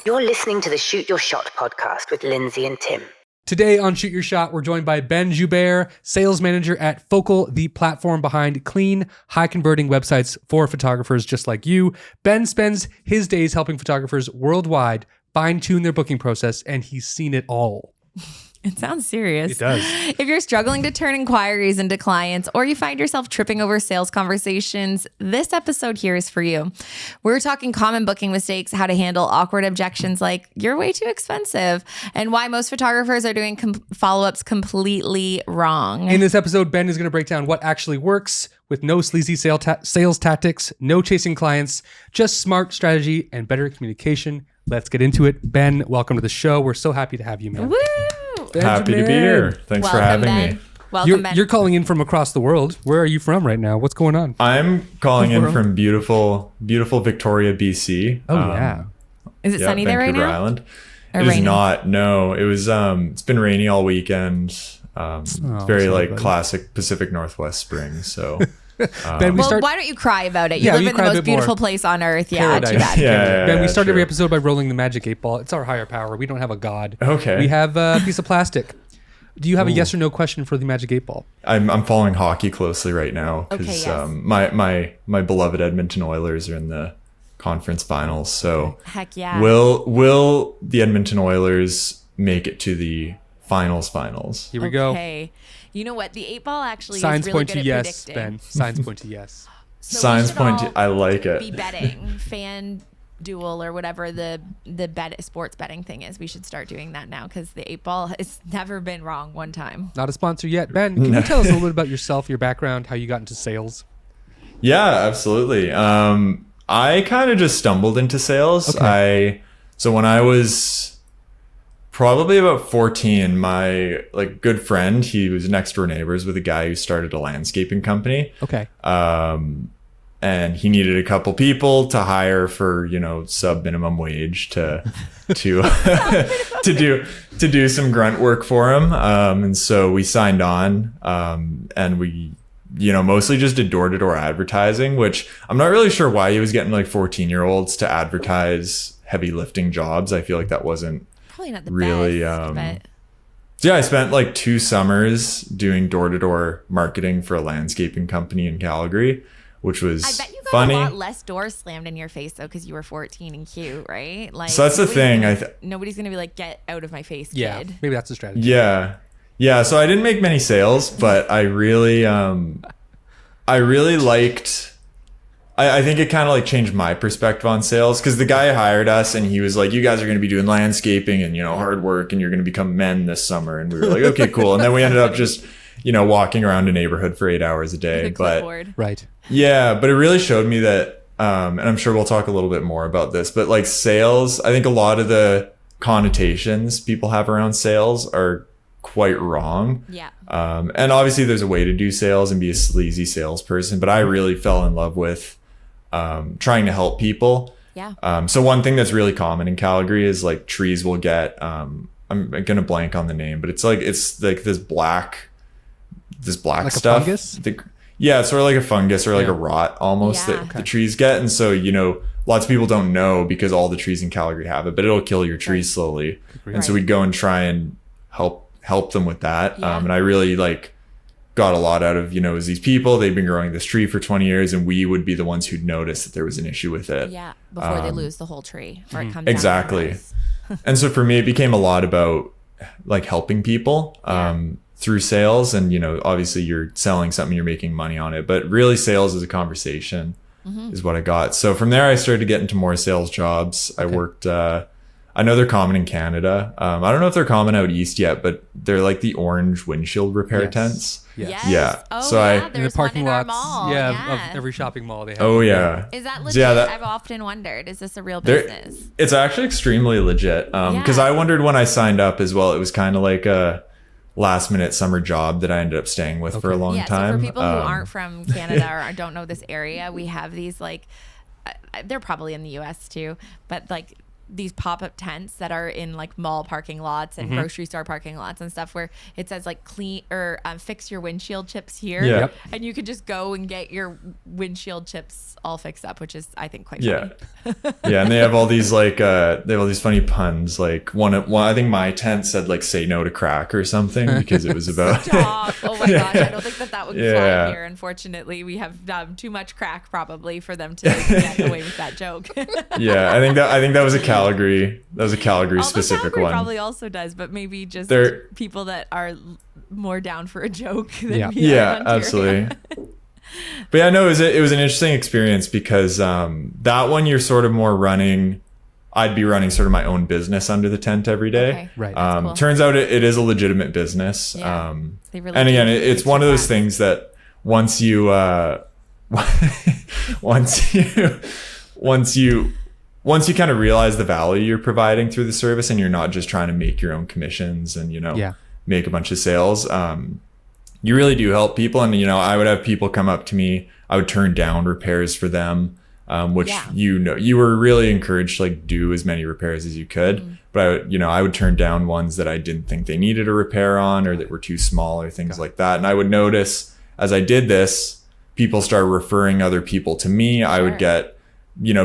You're listening to the Shoot Your Shot podcast with Lindsay and Tim. Today on Shoot Your Shot, we're joined by Ben Joubert, sales manager at Focal, the platform behind clean, high-converting websites for photographers just like you. Ben spends his days helping photographers worldwide fine-tune their booking process, and he's seen it all. It sounds serious. It does. If you're struggling to turn inquiries into clients or you find yourself tripping over sales conversations, this episode here is for you. We're talking common booking mistakes, how to handle awkward objections like you're way too expensive, and why most photographers are doing follow-ups completely wrong. In this episode, Ben is going to break down what actually works with no sleazy sales tactics, no chasing clients, just smart strategy and better communication. Let's get into it. Ben, welcome to the show. We're so happy to have you, man. Woo! Benjamin. Happy to be here. Thanks for having Ben. me. Welcome, Ben. You're calling in from across the world. Where are you from right now? What's going on? I'm calling in from beautiful Victoria, BC. Oh, yeah. Is it sunny there right Vancouver now? Island. Or It is raining? not. No, it was. It's been rainy all weekend. It's very sorry, like buddy. classic Pacific Northwest spring. So Ben, Well, why don't you cry about it? You Yeah, live you in the cry a most bit more. beautiful place on earth. Yeah, Paradise. too bad. yeah. Ben, we start every true. episode by rolling the magic 8-ball. It's our higher power. We don't have a god. Okay. We have a piece of plastic. Do you have a yes or no question for the magic 8-ball? I'm following hockey closely right now because Okay, yes. my beloved Edmonton Oilers are in the conference finals. So Heck yeah. will the Edmonton Oilers make it to the finals? Here we go. Okay. You know what? The 8-ball actually Signs is really point good to at yes, predicting. Ben. Signs point to yes. So we Signs should point all to I like it. be betting, fan duel or whatever the sports betting thing is. We should start doing that now because the 8-ball has never been wrong one time. Not a sponsor yet. Ben, can you tell us a little bit about yourself, your background, how you got into sales? Yeah, absolutely. I kind of just stumbled into sales. Okay. So when I was probably about 14, my good friend, he was next door neighbors with a guy who started a landscaping company. Okay. And he needed a couple people to hire for, sub minimum wage to do some grunt work for him. And so we signed on, and we, mostly just did door-to-door advertising, which I'm not really sure why he was getting 14-year-olds to advertise heavy lifting jobs. I feel like that wasn't Probably not the really, best, but yeah, I spent 2 summers doing door-to-door marketing for a landscaping company in Calgary, which was I bet you got funny. a lot less doors slammed in your face though because you were 14 and cute, right? So that's the thing. Nobody's gonna be like, "Get out of my face, Yeah, kid." maybe that's the strategy. Yeah. So I didn't make many sales, but I really liked. I think it kind of changed my perspective on sales because the guy hired us and he was like, "You guys are going to be doing landscaping and hard work and you're going to become men this summer." And we were like, "Okay, cool." And then we ended up just walking around a neighborhood for 8 hours a day. With a But clipboard. Right. yeah, but it really showed me that, and I'm sure we'll talk a little bit more about this, but sales, I think a lot of the connotations people have around sales are quite wrong. Yeah. And obviously there's a way to do sales and be a sleazy salesperson, but I really fell in love with trying to help people. Yeah. So one thing that's really common in Calgary is trees will get, I'm going to blank on the name, but it's this black Like a stuff. fungus? Yeah, it's sort of like a fungus or like Yeah. a rot almost Yeah. that the trees get. And so, lots of people don't know because all the trees in Calgary have it, but it'll kill your trees slowly. And so Right. we'd go and try and help them with that. Yeah. And I really got a lot out of, it was these people, they've been growing this tree for 20 years and we would be the ones who'd notice that there was an issue with it. Yeah. Before they lose the whole tree or it comes Exactly. down to us. And so for me, it became a lot about helping people through sales. And, obviously you're selling something, you're making money on it, but really sales is a conversation is what I got. So from there, I started to get into more sales jobs. I worked, I know they're common in Canada. I don't know if they're common out east yet, but they're the orange windshield repair Yes. tents. Yes. Yes. Yeah. Oh, So yeah. in In There's the parking one in lots. our mall. Of every shopping mall they have. Oh yeah. Is that So, legit? yeah, I've often wondered. Is this a real There- business? It's actually extremely legit. Because Yeah. I wondered when I signed up as well, it was kind of like a last minute summer job that I ended up staying with for a long Yeah. time. So for people who aren't from Canada or don't know this area, we have these they're probably in the U.S. too, but these pop-up tents that are in like mall parking lots and grocery store parking lots and stuff where it says like clean or fix your windshield chips here. Yeah. Yep. And you could just go and get your windshield chips all fixed up, which is I think quite funny. Yeah, and they have all these like they have all these funny puns. Like one I think my tent said like say no to crack or something because it was about Stop. Oh my gosh, I don't think that would fly here. Unfortunately, we have too much crack probably for them to get away with that joke. Yeah, I think that was a Calgary specific Calgary one. Probably also does, but maybe just people that are more down for a joke than me. Yeah, absolutely. But yeah, no, it was an interesting experience because that one you're sort of more running. I'd be running sort of my own business under the tent every day. Okay. Right. Cool. Turns out it is a legitimate business. Yeah, they really and again, do it's one of those things that once you kind of realize the value you're providing through the service and you're not just trying to make your own commissions and, make a bunch of sales, you really do help people. And, I would have people come up to me. I would turn down repairs for them, which, you were really encouraged to like do as many repairs as you could. Mm-hmm. But I would turn down ones that I didn't think they needed a repair on or that were too small or things like that. And I would notice as I did this, people started referring other people to me. Sure. I would get,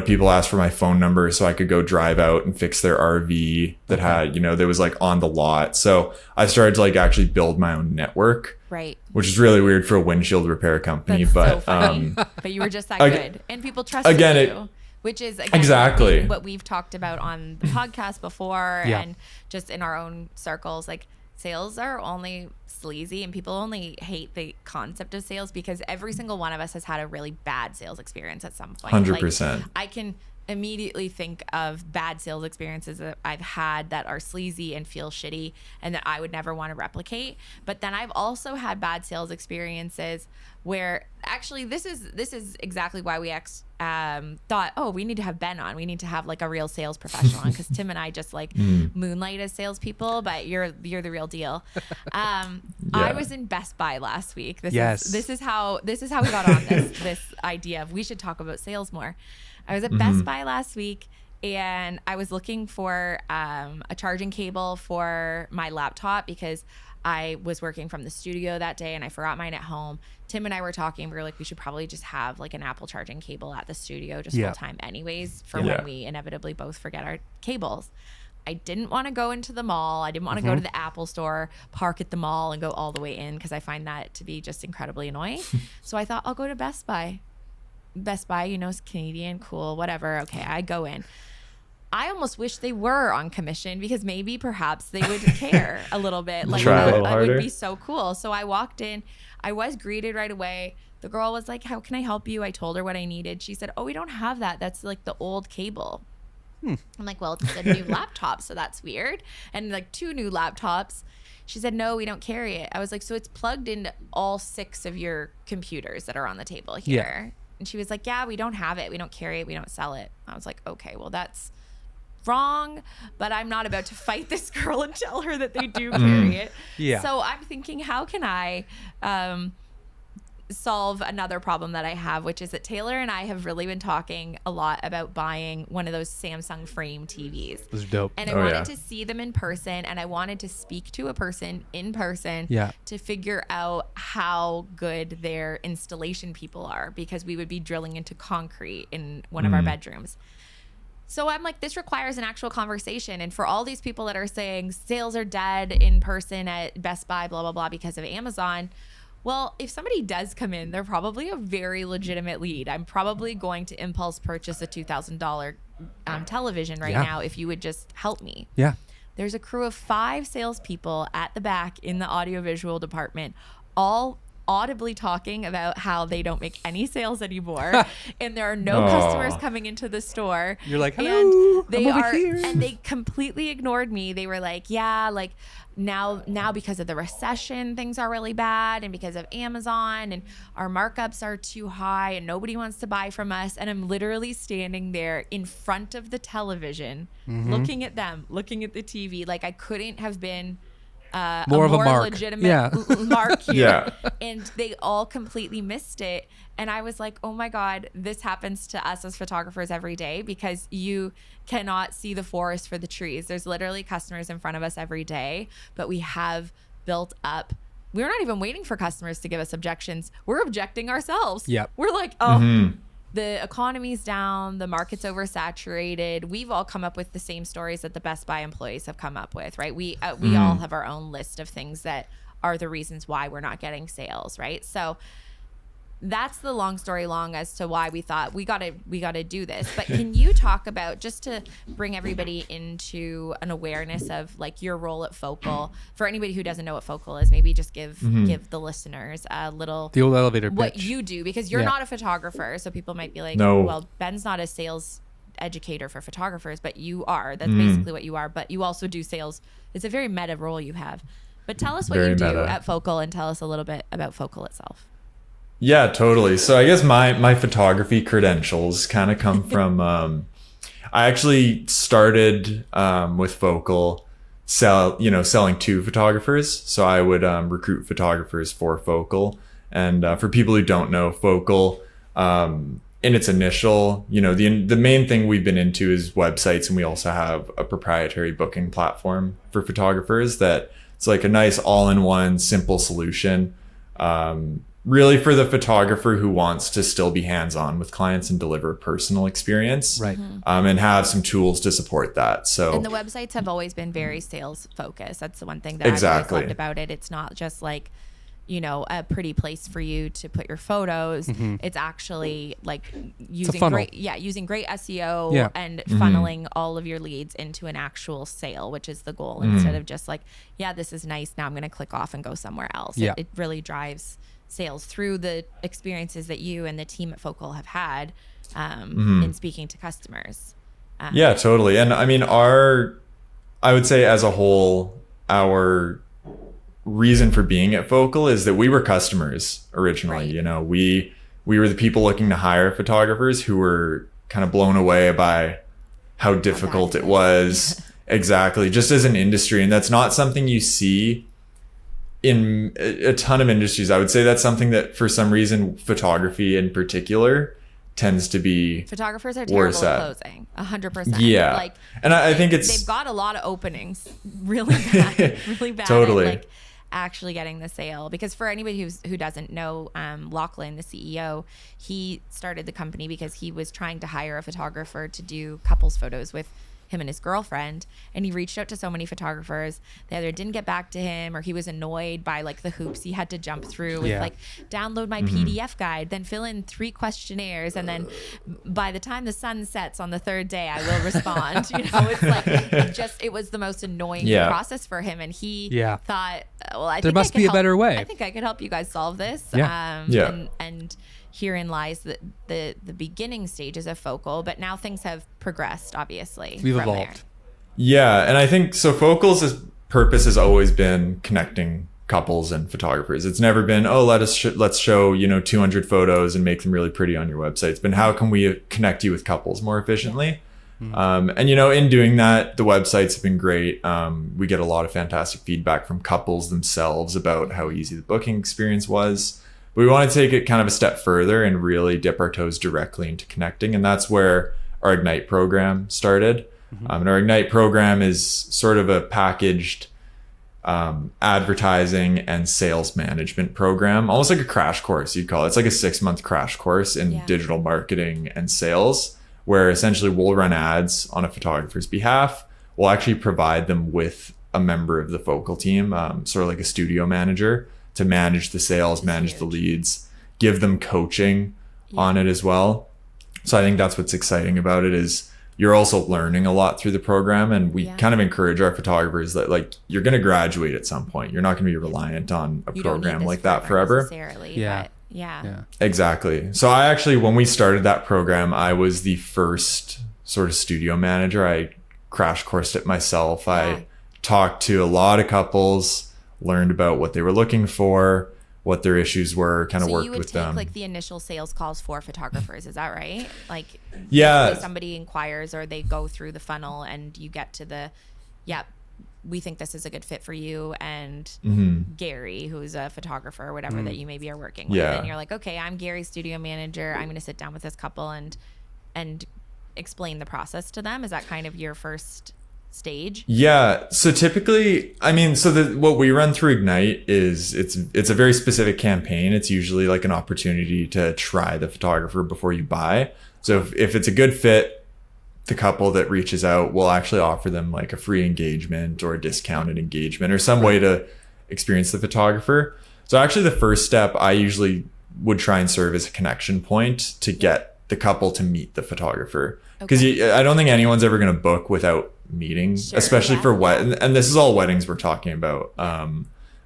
people ask for my phone number so I could go drive out and fix their RV that had, that was like on the lot. So I started to like actually build my own network. Right. Which is really weird for a windshield repair company. That's but so funny. But you were just that good. And people trusted you. Which is exactly what we've talked about on the podcast before and just in our own circles. Like sales are only sleazy and people only hate the concept of sales because every single one of us has had a really bad sales experience at some point. 100%. Like, I can immediately think of bad sales experiences that I've had that are sleazy and feel shitty and that I would never want to replicate. But then I've also had bad sales experiences where actually this is exactly why we thought, oh, we need to have Ben on. We need to have like a real sales professional on because Tim and I just like moonlight as salespeople, but you're the real deal. I was in Best Buy last week. This is how we got on this idea of we should talk about sales more. I was at Best Buy last week and I was looking for a charging cable for my laptop because I was working from the studio that day and I forgot mine at home. Tim and I were talking. We were like, we should probably just have like an Apple charging cable at the studio just full time anyways for when we inevitably both forget our cables. I didn't want to go into the mall. I didn't want to go to the Apple store, park at the mall and go all the way in because I find that to be just incredibly annoying. So I thought I'll go to Best Buy. Best Buy, is Canadian, cool, whatever. Okay, I go in. I almost wish they were on commission because perhaps they would care a little bit. Like that would be so cool. So I walked in. I was greeted right away. The girl was like, how can I help you? I told her what I needed. She said, oh, we don't have that. That's like the old cable. I'm like, well, it's a new laptop, so that's weird. And like 2 new laptops. She said, no, we don't carry it. I was like, so it's plugged into all 6 of your computers that are on the table here. Yeah. And she was like, yeah, we don't have it. We don't carry it. We don't sell it. I was like, okay, well, that's wrong, but I'm not about to fight this girl and tell her that they do carry it. Yeah. So I'm thinking, how can I solve another problem that I have, which is that Taylor and I have really been talking a lot about buying one of those Samsung frame TVs. Those are dope. And I wanted to see them in person and I wanted to speak to a person in person to figure out how good their installation people are because we would be drilling into concrete in one of our bedrooms. So I'm like, this requires an actual conversation. And for all these people that are saying sales are dead in person at Best Buy, blah, blah, blah, because of Amazon. Well, if somebody does come in, they're probably a very legitimate lead. I'm probably going to impulse purchase a $2,000 television right now if you would just help me. Yeah. There's a crew of 5 salespeople at the back in the audiovisual department, all audibly talking about how they don't make any sales anymore and there are no customers coming into the store. You're like, hello, and they completely ignored me. They were like, yeah, like now because of the recession, things are really bad and because of Amazon and our markups are too high and nobody wants to buy from us. And I'm literally standing there in front of the television, looking at them, looking at the TV. Like I couldn't have been More of a mark. legitimate mark here. Yeah. And they all completely missed it. And I was like, oh my God, this happens to us as photographers every day because you cannot see the forest for the trees. There's literally customers in front of us every day, but we have built up. We're not even waiting for customers to give us objections. We're objecting ourselves. Yep. We're like, oh, the economy's down, the market's oversaturated. We've all come up with the same stories that the Best Buy employees have come up with, right? We all have our own list of things that are the reasons why we're not getting sales, right? So that's the long story long as to why we thought we gotta do this. But can you talk about, just to bring everybody into an awareness of like your role at Focal, for anybody who doesn't know what Focal is, maybe just give the listeners a little The old elevator pitch. what you do, because you're not a photographer, so people might be like, No. well, Ben's not a sales educator for photographers, but you are. That's basically what you are. But you also do sales. It's a very meta role you have. But tell us what Very you do meta. at Focal, and tell us a little bit about Focal itself. Yeah, totally. So I guess my photography credentials kind of come from, I actually started with Focal selling to photographers. So I would recruit photographers for Focal. And for people who don't know, Focal, in its initial, the main thing we've been into is websites, and we also have a proprietary booking platform for photographers that it's like a nice all-in-one simple solution. Really for the photographer who wants to still be hands-on with clients and deliver a personal experience, Right. And have some tools to support that. So And the websites have always been very sales focused. That's the one thing that I've Exactly. always loved about it. It's not just like, a pretty place for you to put your photos. It's actually like using funnel. using great SEO Yeah. and funneling all of your leads into an actual sale, which is the goal, instead of just like, yeah, this is nice, now I'm going to click off and go somewhere else. Yeah. It really drives sales through the experiences that you and the team at Focal have had in speaking to customers. yeah, totally. And I mean, I would say as a whole, our reason for being at Focal is that we were customers originally. Right. We were the people looking to hire photographers who were kind of blown away by how difficult it was. Exactly. Just as an industry. And that's not something you see in a ton of industries. I would say that's something that for some reason, photography in particular tends to be Photographers are terrible worse at at. closing, 100%. Yeah. Like, And I think it's they've got a lot of openings, really bad, really bad. Totally. At, like, actually getting the sale. Because for anybody who doesn't know, Lachlan, the CEO, he started the company because he was trying to hire a photographer to do couples photos with him and his girlfriend, and he reached out to so many photographers. They either didn't get back to him, or he was annoyed by like the hoops he had to jump through with like, download my PDF guide, then fill in 3 questionnaires, and then by the time the sun sets on the 3rd day, I will respond. It's like it was the most annoying process for him, and he thought, well, I There think must I could be a help- better way. I think I could help you guys solve this. Yeah. And herein lies the beginning stages of Focal, but now things have progressed, obviously. We've from evolved. there. Yeah, and I think so. Focal's purpose has always been connecting couples and photographers. It's never been, let's show 200 photos and make them really pretty on your website. It's been, how can we connect you with couples more efficiently? And in doing that, the websites have been great. We get a lot of fantastic feedback from couples themselves about how easy the booking experience was. But we want to take it kind of a step further and really dip our toes directly into connecting, and that's where our Ignite program started. And our Ignite program is sort of a packaged advertising and sales management program, almost like a crash course, you'd call it. It's like a 6-month crash course in digital marketing and sales, where essentially we'll run ads on a photographer's behalf. We'll actually provide them with a member of the Focal team, sort of like a studio manager, to manage the sales, manage the leads, give them coaching on it as well. So I think that's what's exciting about it, is you're also learning a lot through the program. And we kind of encourage our photographers that, like, you're going to graduate at some point. You're not going to be reliant on a You don't need program this like that forever. necessarily, Yeah. but yeah. Exactly. So I actually, when we started that program, I was the first sort of studio manager. I crash coursed it myself. I talked to a lot of couples, learned about what they were looking for, what their issues were, kind of So worked you would with take them. like the initial sales calls for photographers, is that right? Like, Yeah. say somebody inquires or they go through the funnel and you get to the we think this is a good fit for you and Gary, who's a photographer or whatever that you maybe are working with. Yeah. And you're like, okay, I'm Gary's studio manager. I'm going to sit down with this couple and explain the process to them. Is that kind of your first stage? Yeah. So typically, I mean, what we run through Ignite is it's a very specific campaign. It's usually like an opportunity to try the photographer before you buy. So if it's a good fit, the couple that reaches out will actually offer them like a free engagement or a discounted engagement or some way to experience the photographer. So actually the first step I usually would try and serve as a connection point to get the couple to meet the photographer. Because I don't think anyone's ever going to book without meeting, especially for and this is all weddings we're talking about.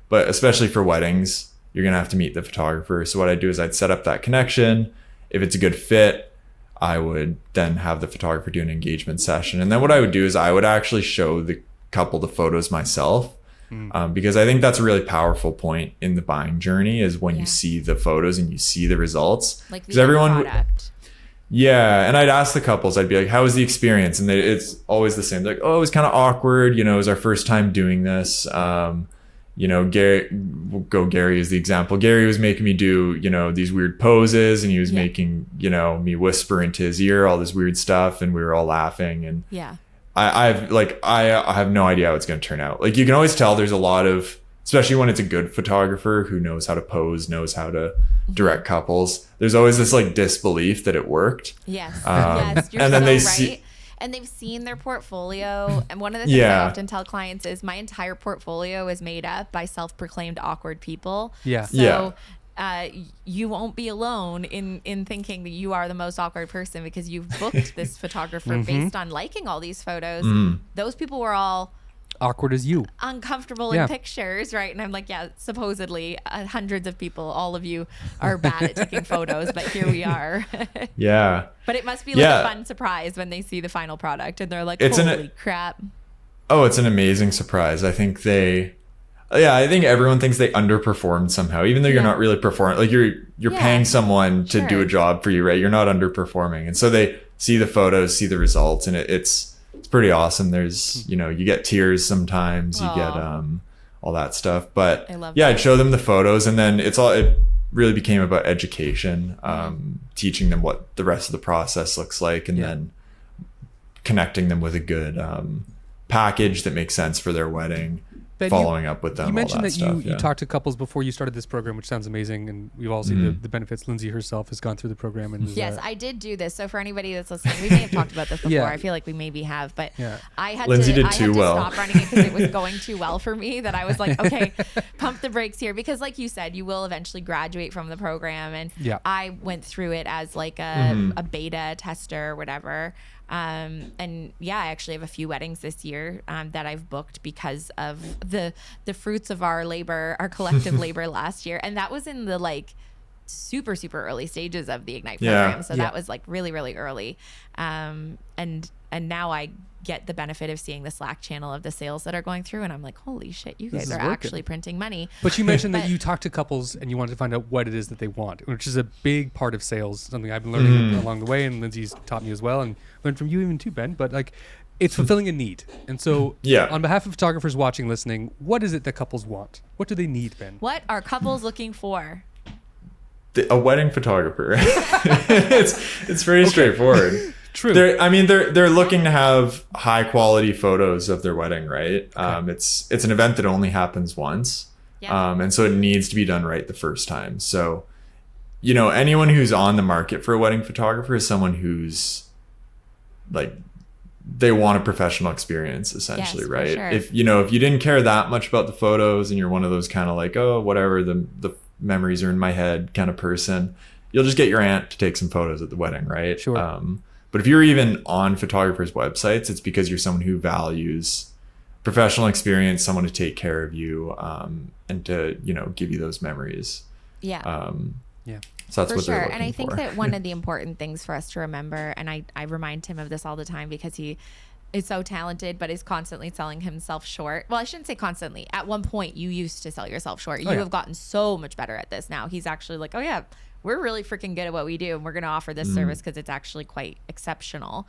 But especially for weddings, you're going to have to meet the photographer. So what I do is I'd set up that connection. If it's a good fit, I would then have the photographer do an engagement session. And then what I would do is I would actually show the couple the photos myself. Because I think that's a really powerful point in the buying journey is when you see the photos and you see the results. Like the product. Yeah. And I'd ask the couples, I'd be like, how was the experience? And it's always the same. Like, oh, it was kind of awkward. You know, it was our first time doing this. You know, Gary is the example. Gary was making me do, you know, these weird poses and he was making, you know, me whisper into his ear, all this weird stuff. And we were all laughing. And I have no idea how it's going to turn out. Like you can always tell there's a lot of, especially when it's a good photographer who knows how to pose, knows how to direct couples. There's always this like disbelief that it worked. Yes. Yes. You're and then so right. And they've seen their portfolio. And one of the things I often tell clients is my entire portfolio is made up by self-proclaimed awkward people. Yeah. So you won't be alone in thinking that you are the most awkward person because you've booked this photographer based on liking all these photos. Those people were all awkward as you, uncomfortable in pictures, right? And I'm like, yeah, supposedly hundreds of people, all of you are bad at taking photos, but here we are. Yeah. But it must be like a fun surprise when they see the final product and they're like, holy crap. Oh, it's an amazing surprise. I think I think everyone thinks they underperformed somehow, even though you're not really performing. Like you're paying someone to do a job for you, right? You're not underperforming. And so they see the photos, see the results, and it's pretty awesome. There's, you know, you get tears sometimes, you get all that stuff. But I'd show them the photos and then it really became about education, teaching them what the rest of the process looks like and then connecting them with a good package that makes sense for their wedding. Ben, following up with them. You mentioned that stuff, you talked to couples before you started this program, which sounds amazing, and we've all seen the benefits. Lindsay herself has gone through the program, and yes, I did do this. So for anybody that's listening, we may have talked about this before. I feel like we maybe have, but I had Lindsay to stop running it because it was going too well for me. That I was like, okay, pump the brakes here, because like you said, you will eventually graduate from the program, and I went through it as like a beta tester or whatever. And I actually have a few weddings this year that I've booked because of the fruits of our labor, our collective labor last year. And that was in the like super, super early stages of the Ignite program. So that was like really, really early. And now I get the benefit of seeing the Slack channel of the sales that are going through, and I'm like, holy shit, you guys are actually printing money. But you mentioned that you talked to couples and you wanted to find out what it is that they want, which is a big part of sales, something I've been learning along the way, and Lindsay's taught me as well, and learned from you even too, Ben. But like, it's fulfilling a need. And so on behalf of photographers watching, listening, what is it that couples want? What do they need, Ben? What are couples looking for? A wedding photographer. It's very straightforward. True. They're looking to have high quality photos of their wedding, right? Okay. It's an event that only happens once. Yeah. And so it needs to be done right the first time. So, you know, anyone who's on the market for a wedding photographer is someone who's like, they want a professional experience essentially, right? Sure. If you didn't care that much about the photos and you're one of those kind of like, oh, whatever, the memories are in my head kind of person, you'll just get your aunt to take some photos at the wedding, right? Sure. But if you're even on photographers' websites, it's because you're someone who values professional experience, someone to take care of you, and to, give you those memories. Yeah. So that's for what sure. they're looking And I think for. that one of the important things for us to remember, and I remind him of this all the time because he is so talented, but is constantly selling himself short. Well, I shouldn't say constantly. At one point, you used to sell yourself short. You have gotten so much better at this now. He's actually like, oh yeah, we're really freaking good at what we do, and we're going to offer this service because it's actually quite exceptional.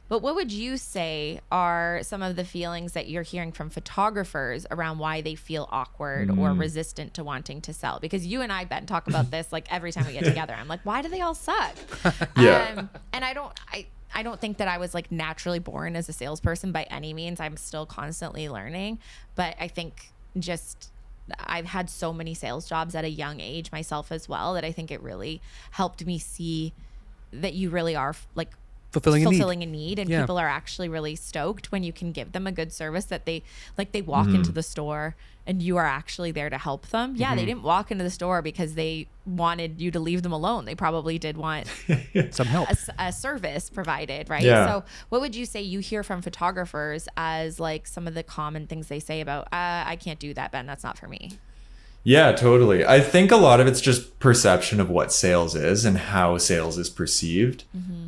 But what would you say are some of the feelings that you're hearing from photographers around why they feel awkward or resistant to wanting to sell? Because you and I, Ben, talk about this like every time we get together. I'm like, why do they all suck? And I don't think that I was like naturally born as a salesperson by any means. I'm still constantly learning, but I think just I've had so many sales jobs at a young age myself as well that I think it really helped me see that you really are like fulfilling a need, and people are actually really stoked when you can give them a good service that they walk into the store and you are actually there to help them. They didn't walk into the store because they wanted you to leave them alone. They probably did want some help, a service provided, right? So what would you say you hear from photographers as like some of the common things they say about I can't do that, Ben, that's not for me? Yeah, totally. I think a lot of it's just perception of what sales is and how sales is perceived.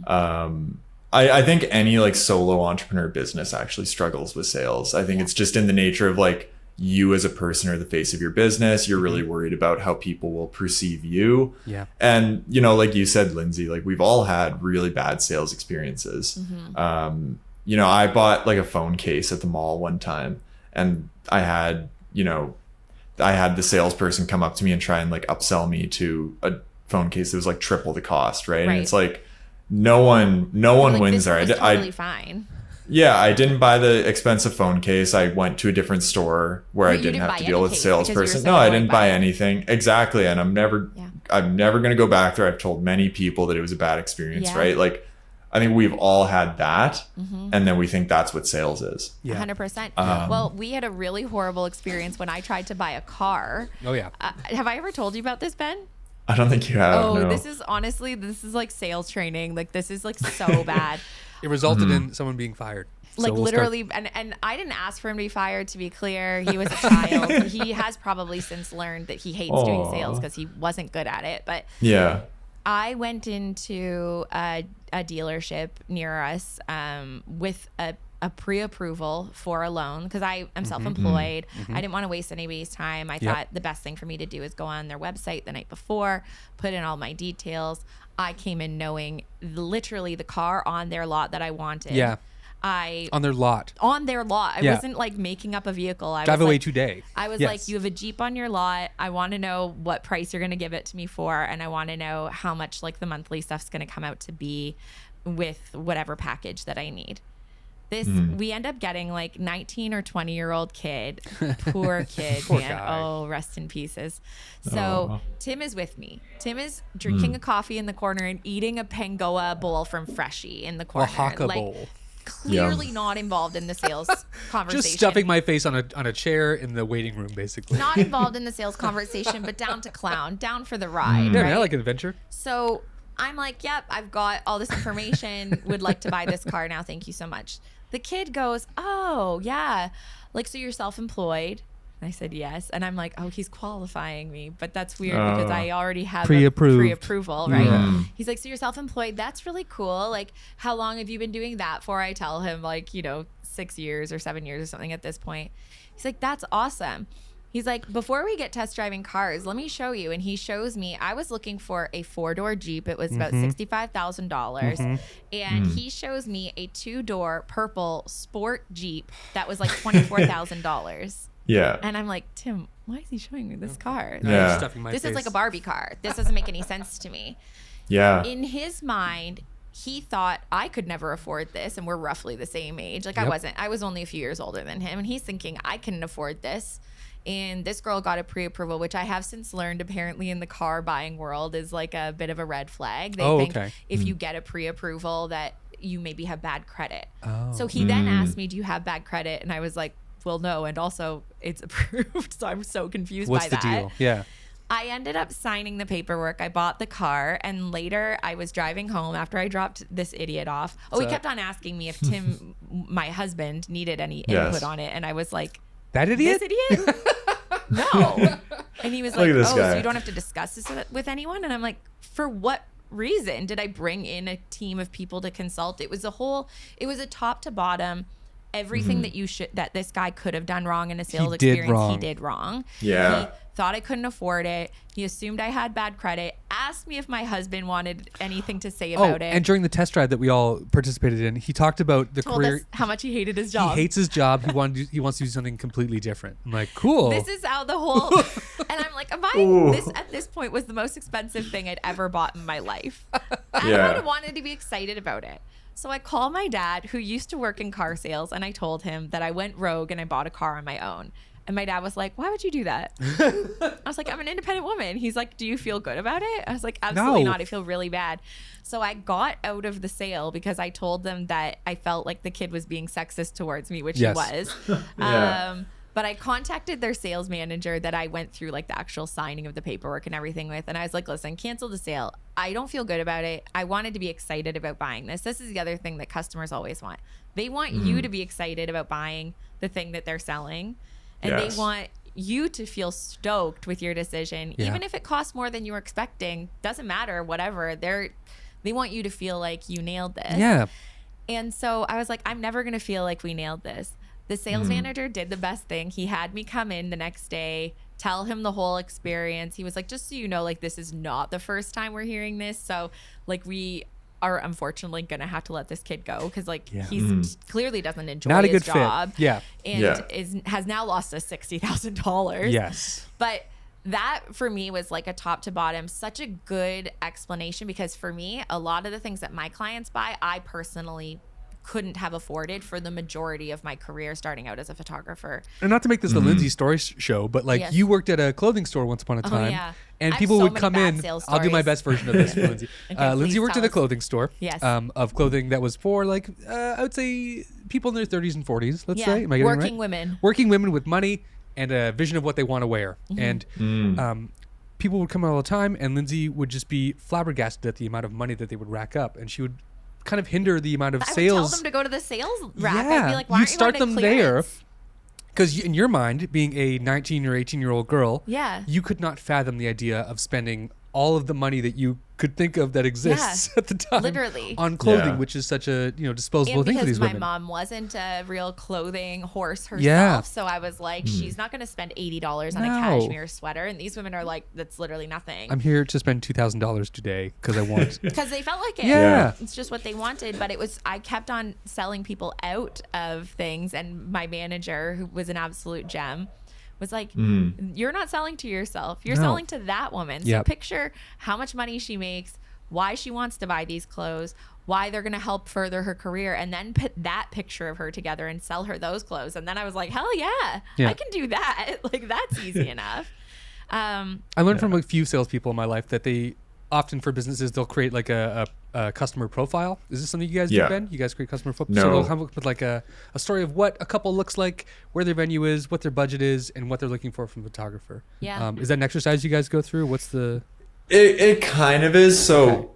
I think any like solo entrepreneur business actually struggles with sales. I think it's just in the nature of like you as a person are the face of your business. You're really worried about how people will perceive you. And, you know, like you said, Lindsay, like we've all had really bad sales experiences. You know, I bought like a phone case at the mall one time, and I had the salesperson come up to me and try and like upsell me to a phone case that was like triple the cost, right? And it's like no one like, wins there. Totally fine. Yeah, I didn't buy the expensive phone case. I went to a different store where I didn't have to deal with a salesperson. No, I didn't buy anything. Exactly, and I'm never going to go back there. I've told many people that it was a bad experience, right? Like I think we've all had that, and then we think that's what sales is. 100%. Well, we had a really horrible experience when I tried to buy a car. Have I ever told you about this, Ben? I don't think you have. No. This is like sales training. Like this is like so bad. It resulted in someone being fired. Like literally, and I didn't ask for him to be fired, to be clear. He was a child. He has probably since learned that he hates doing sales because he wasn't good at it. But I went into a dealership near us with a pre-approval for a loan because I am self-employed. I didn't want to waste anybody's time. I thought the best thing for me to do is go on their website the night before, put in all my details. I came in knowing literally the car on their lot that I wanted. On their lot. I wasn't like making up a vehicle. I Drive was away like, today. I was like, you have a Jeep on your lot. I want to know what price you're going to give it to me for. And I want to know how much like the monthly stuff's going to come out to be with whatever package that I need. We end up getting like 19 or 20-year-old kid, poor kid, Poor man. guy. Oh, rest in pieces. So Tim is with me. Tim is drinking a coffee in the corner and eating a Pangoa bowl from Freshie in the corner. Oaxaca bowl. Clearly not involved in the sales conversation. Just stuffing my face on a chair in the waiting room, basically. Not involved in the sales conversation, but down to clown, down for the ride. Yeah, right? I like an adventure. So I'm like, yep, I've got all this information. Would like to buy this car now. Thank you so much. The kid goes, oh, yeah. Like, so you're self-employed? And I said, yes. And I'm like, oh, he's qualifying me. But that's weird because I already have pre-approval, right? He's like, so you're self-employed. That's really cool. Like, how long have you been doing that for? I tell him, like, 6 years or 7 years or something at this point. He's like, that's awesome. He's like, before we get test driving cars, let me show you. And he shows me, I was looking for a 4-door Jeep. It was about $65,000. And he shows me a 2-door purple sport Jeep that was like $24,000. Yeah. And I'm like, Tim, why is he showing me this car? Yeah. This is like a Barbie car. This doesn't make any sense to me. Yeah. In his mind, he thought I could never afford this. And we're roughly the same age. Like I was only a few years older than him. And he's thinking I couldn't afford this. And this girl got a pre-approval, which I have since learned apparently in the car buying world is like a bit of a red flag. They think if you get a pre-approval that you maybe have bad credit. So he then asked me, do you have bad credit? And I was like, well, no. And also it's approved. So I'm so confused by that. What's the deal? Yeah. I ended up signing the paperwork. I bought the car, and later I was driving home after I dropped this idiot off. He kept on asking me if Tim, my husband, needed any input on it. And I was like, that idiot? This idiot? No. And he was like, guy. so you don't have to discuss this with anyone? And I'm like, for what reason did I bring in a team of people to consult? It was a top to bottom everything that this guy could have done wrong in a sales did experience, wrong. he did wrong. Yeah. He thought I couldn't afford it. He assumed I had bad credit, asked me if my husband wanted anything to say about it. And during the test drive that we all participated in, he talked about the Told career. us how much he hated his job. He hates his job. He wants to do something completely different. I'm like, cool. This is how the whole, and I'm like, buying this at this point was the most expensive thing I'd ever bought in my life. I would have wanted to be excited about it. So I called my dad, who used to work in car sales, and I told him that I went rogue and I bought a car on my own. And my dad was like, why would you do that? I was like, I'm an independent woman. He's like, do you feel good about it? I was like, absolutely not. I feel really bad. So I got out of the sale because I told them that I felt like the kid was being sexist towards me, which he was. But I contacted their sales manager that I went through like the actual signing of the paperwork and everything with. And I was like, listen, cancel the sale. I don't feel good about it. I wanted to be excited about buying this. This is the other thing that customers always want. They want you to be excited about buying the thing that they're selling. And they want you to feel stoked with your decision, even if it costs more than you were expecting. Doesn't matter, whatever. They want you to feel like you nailed this. Yeah. And so I was like, I'm never going to feel like we nailed this. The sales manager did the best thing. He had me come in the next day, tell him the whole experience. He was like, just so you know, like, this is not the first time we're hearing this. So, like, we are unfortunately going to have to let this kid go because, like, he's clearly doesn't enjoy Not a his good job. fit. Yeah. And has now lost us $60,000. Yes. But that for me was like a top to bottom, such a good explanation, because for me, a lot of the things that my clients buy, I personally couldn't have afforded for the majority of my career starting out as a photographer. And not to make this the Lindsay story show, but like you worked at a clothing store once upon a time. And I have people so would many come bad in. sales I'll do my stories. best version of this for Lindsay. Okay, Lindsay please worked tell at a us. clothing store. Yes. Of clothing that was for like, I would say people in their 30s and 40s, let's say. Am I getting it Working right? women. Working women with money and a vision of what they want to wear. And people would come in all the time, and Lindsay would just be flabbergasted at the amount of money that they would rack up. And she would kind of hinder the amount of I sales. would tell them to go to the sales rack. Yeah. I'd be like, why You'd aren't you start going to them there. clearance? Because in your mind, being a 19 or 18-year-old girl, Yeah. you could not fathom the idea of spending all of the money that you could think of that exists at the time literally. on clothing, Yeah. which is such a disposable And thing for because these my women. mom wasn't a real clothing horse herself, Yeah. so I was like, she's not going to spend $80 on a No. cashmere sweater. And these women are like, that's literally nothing. I'm here to spend $2,000 today because I want. Because they felt like it. Yeah. It's just what they wanted. But I kept on selling people out of things. And my manager, who was an absolute gem, was like, you're not selling to yourself. You're No. selling to that woman. So Yep. picture how much money she makes, why she wants to buy these clothes, why they're going to help further her career, and then put that picture of her together and sell her those clothes. And then I was like, hell yeah. I can do that. Like, that's easy enough. I learned from a few salespeople in my life that they often for businesses they'll create like a customer profile. Is this something you guys do, Ben? You guys create customer profile? No. So they'll come up with like a story of what a couple looks like, where their venue is, what their budget is, and what they're looking for from a photographer. Yeah. Is that an exercise you guys go through? What's the... It kind of is. So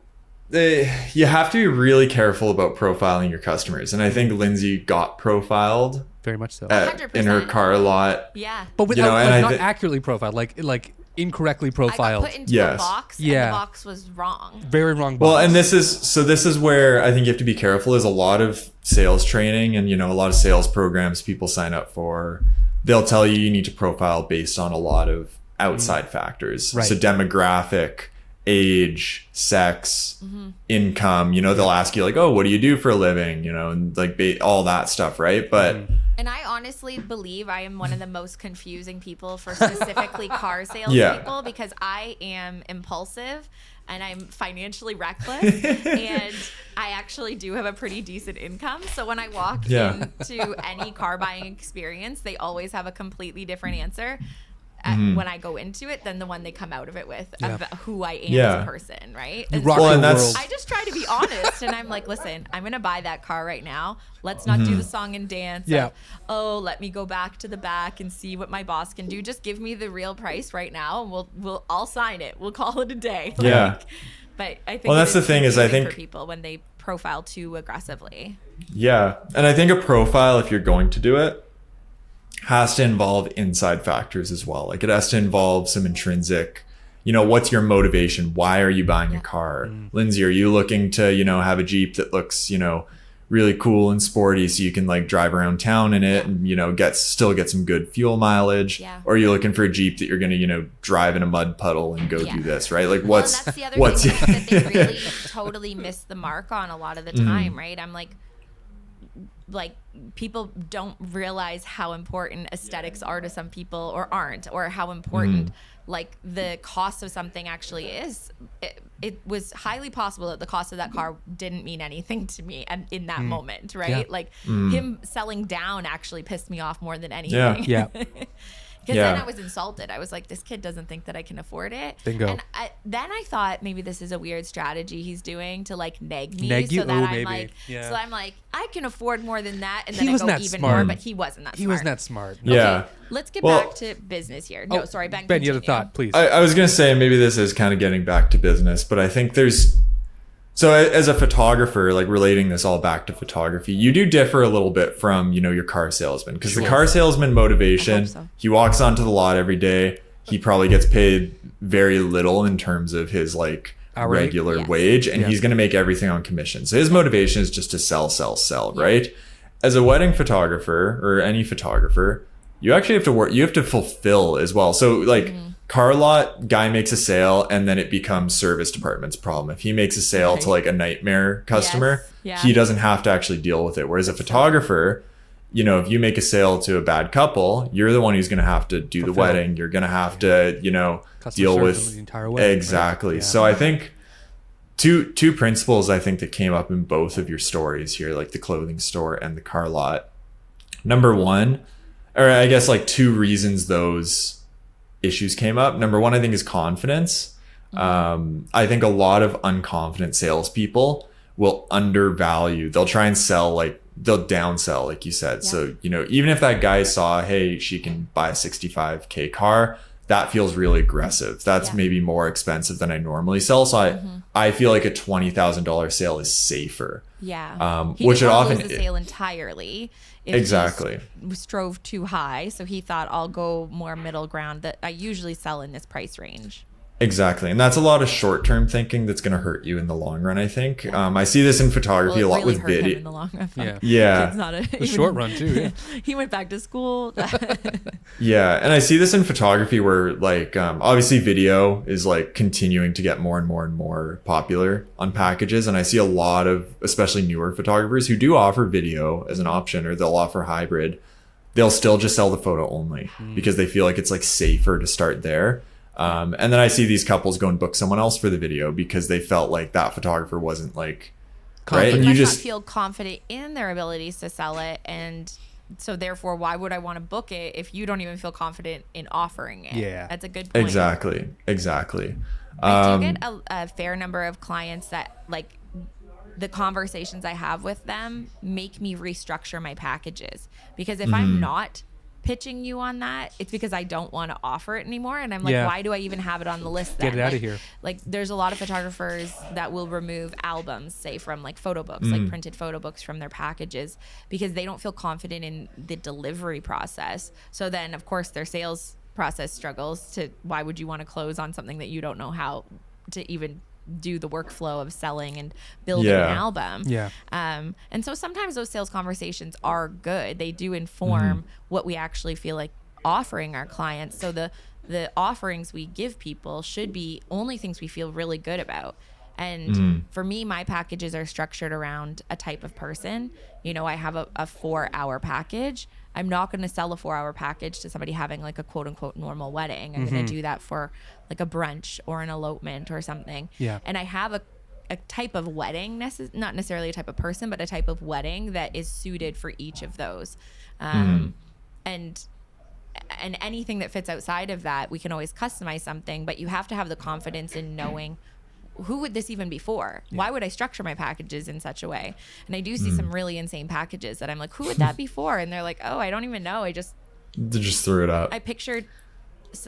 you have to be really careful about profiling your customers. And I think Lindsay got profiled Very much so. in her 100%. car lot. Yeah. But without, and like, I not thi- accurately profiled, like incorrectly I profiled. got put into a Yes. box, and Yeah. the box was wrong. Very wrong. Well, box. and this is where I think you have to be careful. Is a lot of sales training and a lot of sales programs people sign up for. They'll tell you need to profile based on a lot of outside factors. Right. So demographic, age, sex, income. They'll ask you like, oh, what do you do for a living? And like all that stuff, right? But And I honestly believe I am one of the most confusing people for specifically car sales Yeah. people, because I am impulsive and I'm financially reckless and I actually do have a pretty decent income. So when I walk Yeah. into any car buying experience, they always have a completely different answer when I go into it than the one they come out of it with about who I am as Yeah. a person, right? You And rock so your and that's- world. I just try to be honest, and I'm like, listen, I'm gonna buy that car right now. Let's not do the song and dance. Yeah. Of, oh, let me go back to the back and see what my boss can do. Just give me the real price right now, and I'll sign it. We'll call it a day. Yeah. But I think Well, that's it the thing is I confusing think- for people when they profile too aggressively. yeah, and I think a profile, if you're going to do it, has to involve inside factors as well. Like it has to involve some intrinsic, what's your motivation? Why are you buying a car? Lindsay, are you looking to, have a Jeep that looks, really cool and sporty so you can like drive around town in it and, you know, still get some good fuel mileage. Yeah. Or you're looking for a Jeep that you're going to, you know, drive in a mud puddle and go do this, right? Like Well, and that's the other thing that they really totally miss the mark on a lot of the time, right? I'm like people don't realize how important aesthetics are to some people or aren't, or how important like the cost of something actually is. It was highly possible that the cost of that car didn't mean anything to me in that moment, right? Yeah. Like him selling down actually pissed me off more than anything. Yeah. Because then I was insulted. I was like, this kid doesn't think that I can afford it. Bingo. And then I thought maybe this is a weird strategy he's doing to like neg me. Neg you? So that Ooh, I'm maybe. like, Yeah. so I'm like, I can afford more than that. And He then I wasn't go that even smart. more, but he wasn't that smart. He wasn't that smart. Yeah. Let's get Well- back to business here. No, sorry, Ben. Ben, you had a continue. thought, please. I was going to say maybe this is kind of getting back to business, but I think so as a photographer, like relating this all back to photography, you do differ a little bit from, you know, your car salesman, because the car salesman motivation, I hope so. he walks onto the lot every day. He probably gets paid very little in terms of his like Hour rate? regular Yes. wage, and Yeah. he's going to make everything on commission. So his motivation is just to sell, right? As a wedding photographer or any photographer, you actually have to work, you have to fulfill as well. So like car lot guy makes a sale and then it becomes service department's problem. If he makes a sale to like a nightmare customer, Yes. Yeah. he doesn't have to actually deal with it. Whereas a photographer, you know, if you make a sale to a bad couple, you're the one who's going to have to do the Fulfill. wedding. You're going to have to, you know, Customer deal service with the entire wedding, right? exactly. Yeah. So I think two principles I think that came up in both of your stories here, like the clothing store and the car lot. Number one, or I guess like two reasons those issues came up. Number one, I think, is confidence. I think a lot of unconfident salespeople will undervalue. They'll try and sell, like they'll downsell, like you said. Yeah. So, you know, even if that guy saw, hey, she can buy a $65K car, that feels really aggressive. That's Yeah. maybe more expensive than I normally sell. So I feel like a $20,000 sale is safer. Yeah. He Which didn't it wanna often lose the sale entirely. If Exactly. he strove too high, so he thought I'll go more middle ground that I usually sell in this price range. Exactly. And that's a lot of short-term thinking that's going to hurt you in the long run, I think. I see this in photography Well, a it lot really with hurt him in video. the long run. Yeah. Yeah. It's not The short run too. Yeah. He went back to school. Yeah. And I see this in photography where like, obviously video is like continuing to get more and more and more popular on packages. And I see a lot of, especially newer photographers who do offer video as an option, or they'll offer hybrid. They'll still just sell the photo only because they feel like it's like safer to start there. And then I see these couples go and book someone else for the video because they felt like that photographer wasn't like, right? They And you must just, not feel confident in their abilities to sell it, and so therefore, why would I want to book it if you don't even feel confident in offering it? Yeah. That's a good point. exactly. I do get a fair number of clients that like the conversations I have with them make me restructure my packages, because if I'm not pitching you on that, it's because I don't want to offer it anymore. And I'm like, Yeah. why do I even have it on the list then? Get it outta Like- here. Like there's a lot of photographers that will remove albums, say from like photo books, like printed photo books from their packages, because they don't feel confident in the delivery process. So then of course their sales process struggles to, why would you want to close on something that you don't know how to even do the workflow of selling and building Yeah. an album. Yeah. And so sometimes those sales conversations are good. They do inform what we actually feel like offering our clients. So the offerings we give people should be only things we feel really good about. And for me, my packages are structured around a type of person. You know, I have a 4-hour package. I'm not going to sell a 4-hour package to somebody having like a quote unquote normal wedding. I'm going to do that for like a brunch or an elopement or something. Yeah. And I have a type of wedding, not necessarily a type of person, but a type of wedding that is suited for each of those. And anything that fits outside of that, we can always customize something, but you have to have the confidence in knowing, who would this even be for? Why would I structure my packages in such a way? And I do see some really insane packages that I'm like, who would that be for? And they're like, oh, I don't even know. they just threw it up.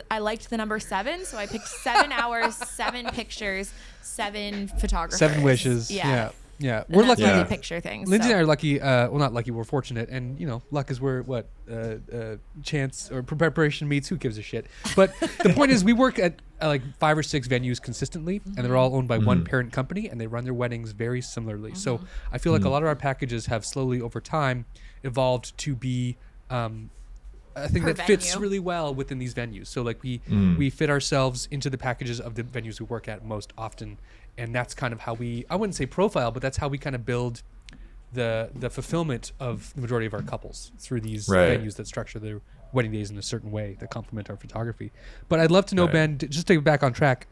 I liked the number 7, so I picked 7 hours, 7 pictures, 7 photographers. 7 wishes. Yeah. Yeah, And we're that's lucky. how Yeah. they picture things. Lindsay so. and I are lucky. Well, not lucky. We're fortunate, and luck is where chance or preparation meets. Who gives a shit? But the point is, we work at like 5 or 6 venues consistently, and they're all owned by one parent company, and they run their weddings very similarly. So I feel like a lot of our packages have slowly over time evolved to be a thing Per that fits venue. really well within these venues. So like we fit ourselves into the packages of the venues we work at most often, and that's kind of how I wouldn't say profile, but that's how we kind of build the fulfillment of the majority of our couples through these Right. venues that structure their wedding days in a certain way that complement our photography. But I'd love to know, Right. Ben, just to get back on track,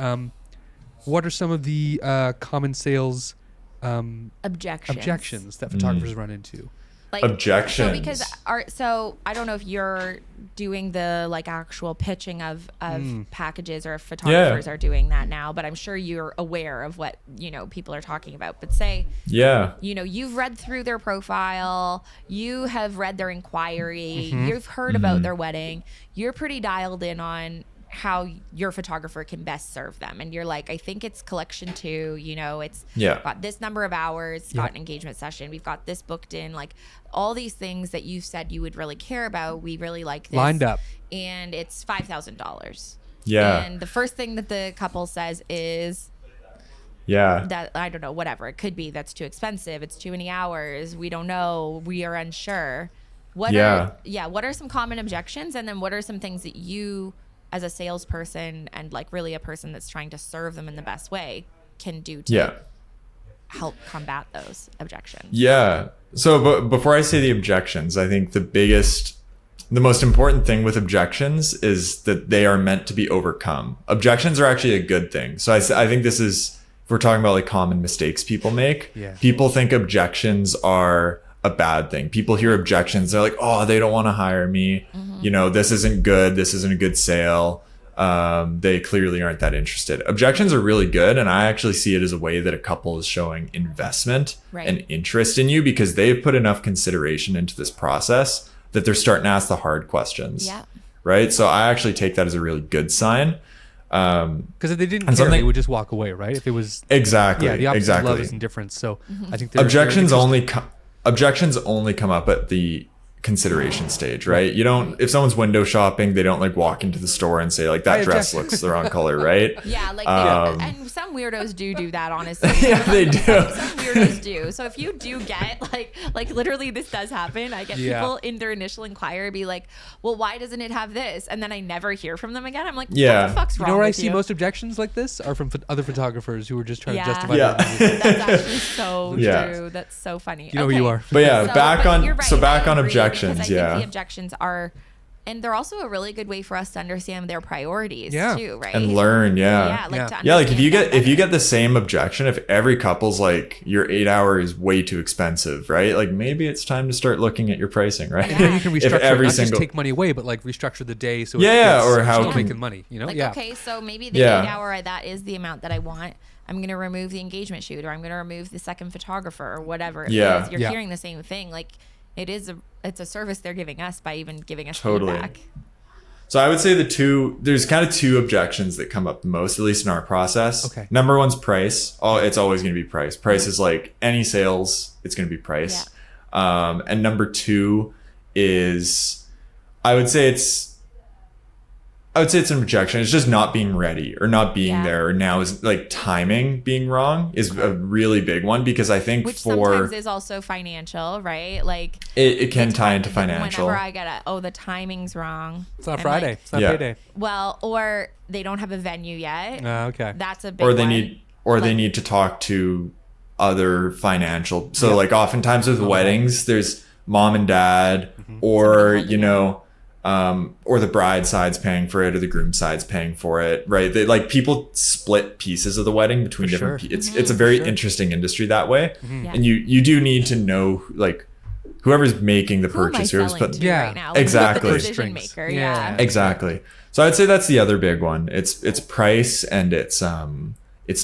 what are some of the common sales objections that photographers run into? Like, Objections. So because so I don't know if you're doing the like actual pitching of packages or if photographers are doing that now, but I'm sure you're aware of what people are talking about. But say Yeah. you've read through their profile, you have read their inquiry, you've heard about their wedding, you're pretty dialed in on how your photographer can best serve them, and you're like, I think it's collection 2, it's got this number of hours, it's got an engagement session, we've got this booked in, like all these things that you said you would really care about, we really like this Lined up. and it's $5,000. Yeah. And the first thing that the couple says is Yeah. that, I don't know, whatever it could be, that's too expensive, it's too many hours, we don't know, we are unsure. What are some common objections, and then what are some things that you as a salesperson and like really a person that's trying to serve them in the best way can do to help combat those objections? Yeah. So before I say the objections, I think the most important thing with objections is that they are meant to be overcome. Objections are actually a good thing. So I think this is, if we're talking about like common mistakes people make, people think objections are a bad thing. People hear objections, they're like, oh, they don't want to hire me. This isn't good. This isn't a good sale. They clearly aren't that interested. Objections are really good. And I actually see it as a way that a couple is showing investment and interest in you because they've put enough consideration into this process that they're starting to ask the hard questions. Yeah. Right. So I actually take that as a really good sign. Because if they didn't care, they would just walk away, right? If it was exactly, the opposite exactly. of love is indifference. So I think objections only come up at the consideration stage, right? You don't, if someone's window shopping, they don't like walk into the store and say like, that dress looks the wrong color, right? Yeah, like and some weirdos do that, honestly. Yeah, they do. Some weirdos do. So if you do get like literally this does happen. I get people in their initial inquiry be like, well, why doesn't it have this? And then I never hear from them again. I'm like, what the fuck's wrong where I with see you? most objections like this are from other photographers who are just trying to justify That's actually so Yeah. true. That's so funny. You know who you are. But yeah, back on you're right, back I on agree, objections. because I think Yeah. the objections are, and they're also a really good way for us to understand their priorities too, right? And learn, Yeah, like to like if you understand get the same objection, if every couple's like your 8 hour is way too expensive, right? Like maybe it's time to start looking at your pricing, right? Then you can If restructure every it, not single just take money away, but like restructure the day so or how still can- making money, Like, okay, so maybe the 8 hour, that is the amount that I want. I'm going to remove the engagement shoot, or I'm going to remove the second photographer, or whatever it is. You're hearing the same thing. Like it's a service they're giving us by even giving us feedback. So I would say there's kind of two objections that come up the most, at least in our process. Okay. Number one's price. It's always going to be price. Price is like any sales, it's going to be price. Yeah. And number two is, I would say it's an objection. It's just not being ready or not being there. Or now is like timing being wrong is a really big one, because I think Which sometimes is also financial, right? Like it can tie into financial. Whenever I get the timing's wrong. It's not I'm Friday. like, It's not payday. well, or they don't have a venue yet. Okay. That's a big Or they one. they need to talk to other financial. So like oftentimes with weddings, there's mom and dad, or or the bride side's paying for it, or the groom side's paying for it, right? They like people split pieces of the wedding between different people. It's a very interesting industry that way. Yeah. And you do need to know like whoever's making the Who am I purchase, whoever's selling put to right now? Like, exactly. who's the decision maker. Yeah. Exactly. So I'd say that's the other big one. It's price and it's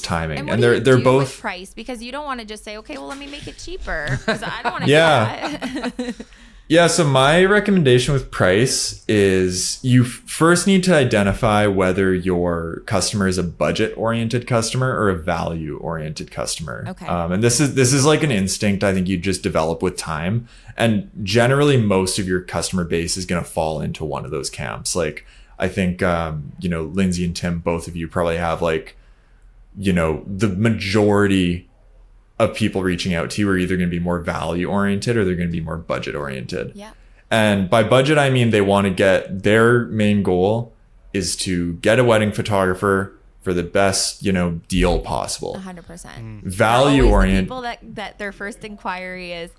timing, and they're both with price, because you don't want to just say, okay, well, let me make it cheaper, because I don't want to do that. Yeah, so my recommendation with price is you first need to identify whether your customer is a budget-oriented customer or a value-oriented customer. Okay. And this is like an instinct I think you just develop with time. And generally, most of your customer base is going to fall into one of those camps. Like, I think, Lindsay and Tim, both of you probably have like, the majority of people reaching out to you are either going to be more value oriented or they're going to be more budget oriented. Yeah. And by budget, I mean they want to get, their main goal is to get a wedding photographer for the best, deal possible. 100%. Value oriented. People that their first inquiry is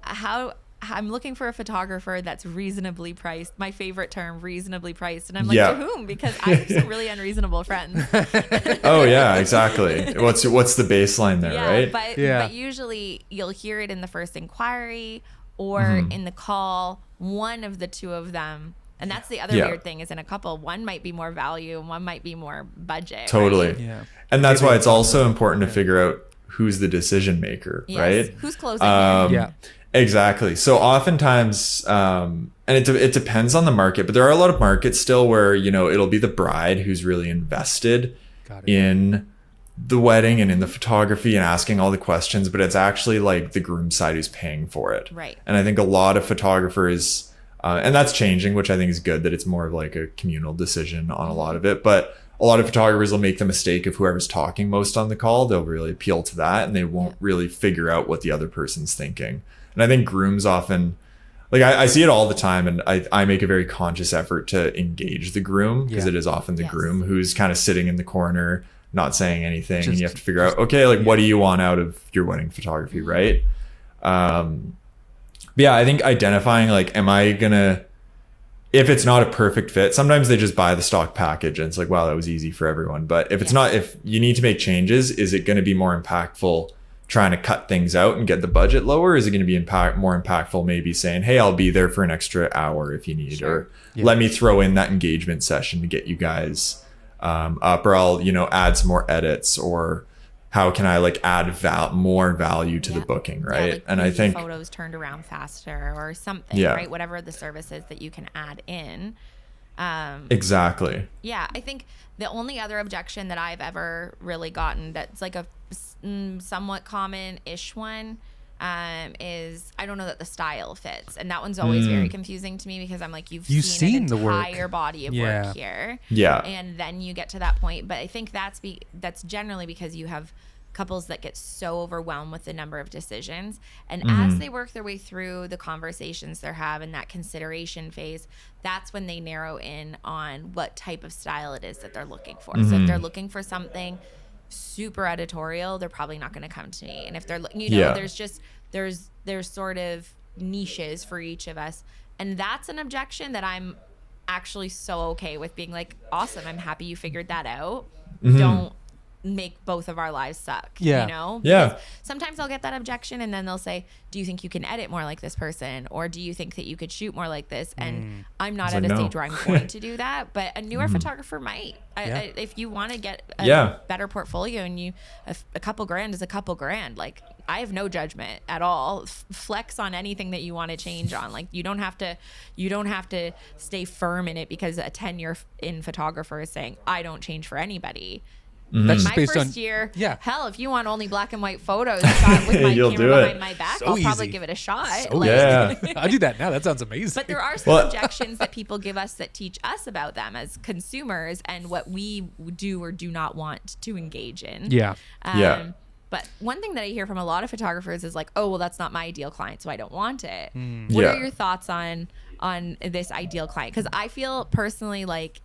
how I'm looking for a photographer that's reasonably priced. My favorite term, reasonably priced. And I'm like, to whom? Because I have some really unreasonable friends. Oh yeah, exactly. What's the baseline there, right? But usually you'll hear it in the first inquiry or in the call, one of the two of them. And that's the other weird thing is in a couple, one might be more value and one might be more budget. Totally. Right? Yeah. And that's why it's also important to figure out who's the decision maker, right? Who's closing in? Yeah. Exactly. So oftentimes, and it depends on the market, but there are a lot of markets still where, it'll be the bride who's really invested in the wedding and in the photography and asking all the questions, but it's actually like the groom side who's paying for it. Right. And I think a lot of photographers, and that's changing, which I think is good that it's more of like a communal decision on a lot of it, but a lot of photographers will make the mistake of whoever's talking most on the call, they'll really appeal to that and they won't really figure out what the other person's thinking. And I think grooms often, like I see it all the time, and I make a very conscious effort to engage the groom because it is often the groom who's kind of sitting in the corner, not saying anything, and you have to figure out, okay, like what do you want out of your wedding photography, right? But yeah, I think identifying like, am I gonna, if it's not a perfect fit, sometimes they just buy the stock package and it's like, wow, that was easy for everyone. But if it's not, if you need to make changes, is it going to be more impactful trying to cut things out and get the budget lower? Is it going to be more impactful maybe saying, hey, I'll be there for an extra hour if you need, or let me throw in that engagement session to get you guys up, or I'll, add some more edits, or how can I like add more value to the booking, right? Yeah, like and I think photos turned around faster or something, right? Whatever the services that you can add in. Exactly. Yeah, I think the only other objection that I've ever really gotten that's like a somewhat common-ish one is I don't know that the style fits, and that one's always very confusing to me because I'm like, you've seen an entire body of work here, and then you get to that point. But I think that's generally because you have couples that get so overwhelmed with the number of decisions, and as they work their way through the conversations they're having, that consideration phase, that's when they narrow in on what type of style it is that they're looking for. So if they're looking for something super editorial, they're probably not going to come to me. And if they're there's sort of niches for each of us, and that's an objection that I'm actually so okay with being like, awesome, I'm happy you figured that out. Don't make both of our lives suck, Because sometimes I'll get that objection and then they'll say, do you think you can edit more like this person, or do you think that you could shoot more like this? And I'm not at a stage where I'm going to do that, but a newer photographer might. If you want to get a better portfolio and a couple grand is a couple grand, like I have no judgment at all. Flex on anything that you want to change on. Like you don't have to stay firm in it because a 10-year in photographer is saying I don't change for anybody. That's My based first on, year, yeah. Hell, if you want only black and white photos shot with my camera behind my back, So I'll probably easy. give it a shot. So I do that now. That sounds amazing. But there are some objections that people give us that teach us about them as consumers and what we do or do not want to engage in. But one thing that I hear from a lot of photographers is like, oh, well, that's not my ideal client, so I don't want it. What are your thoughts on this ideal client? Because I feel personally like,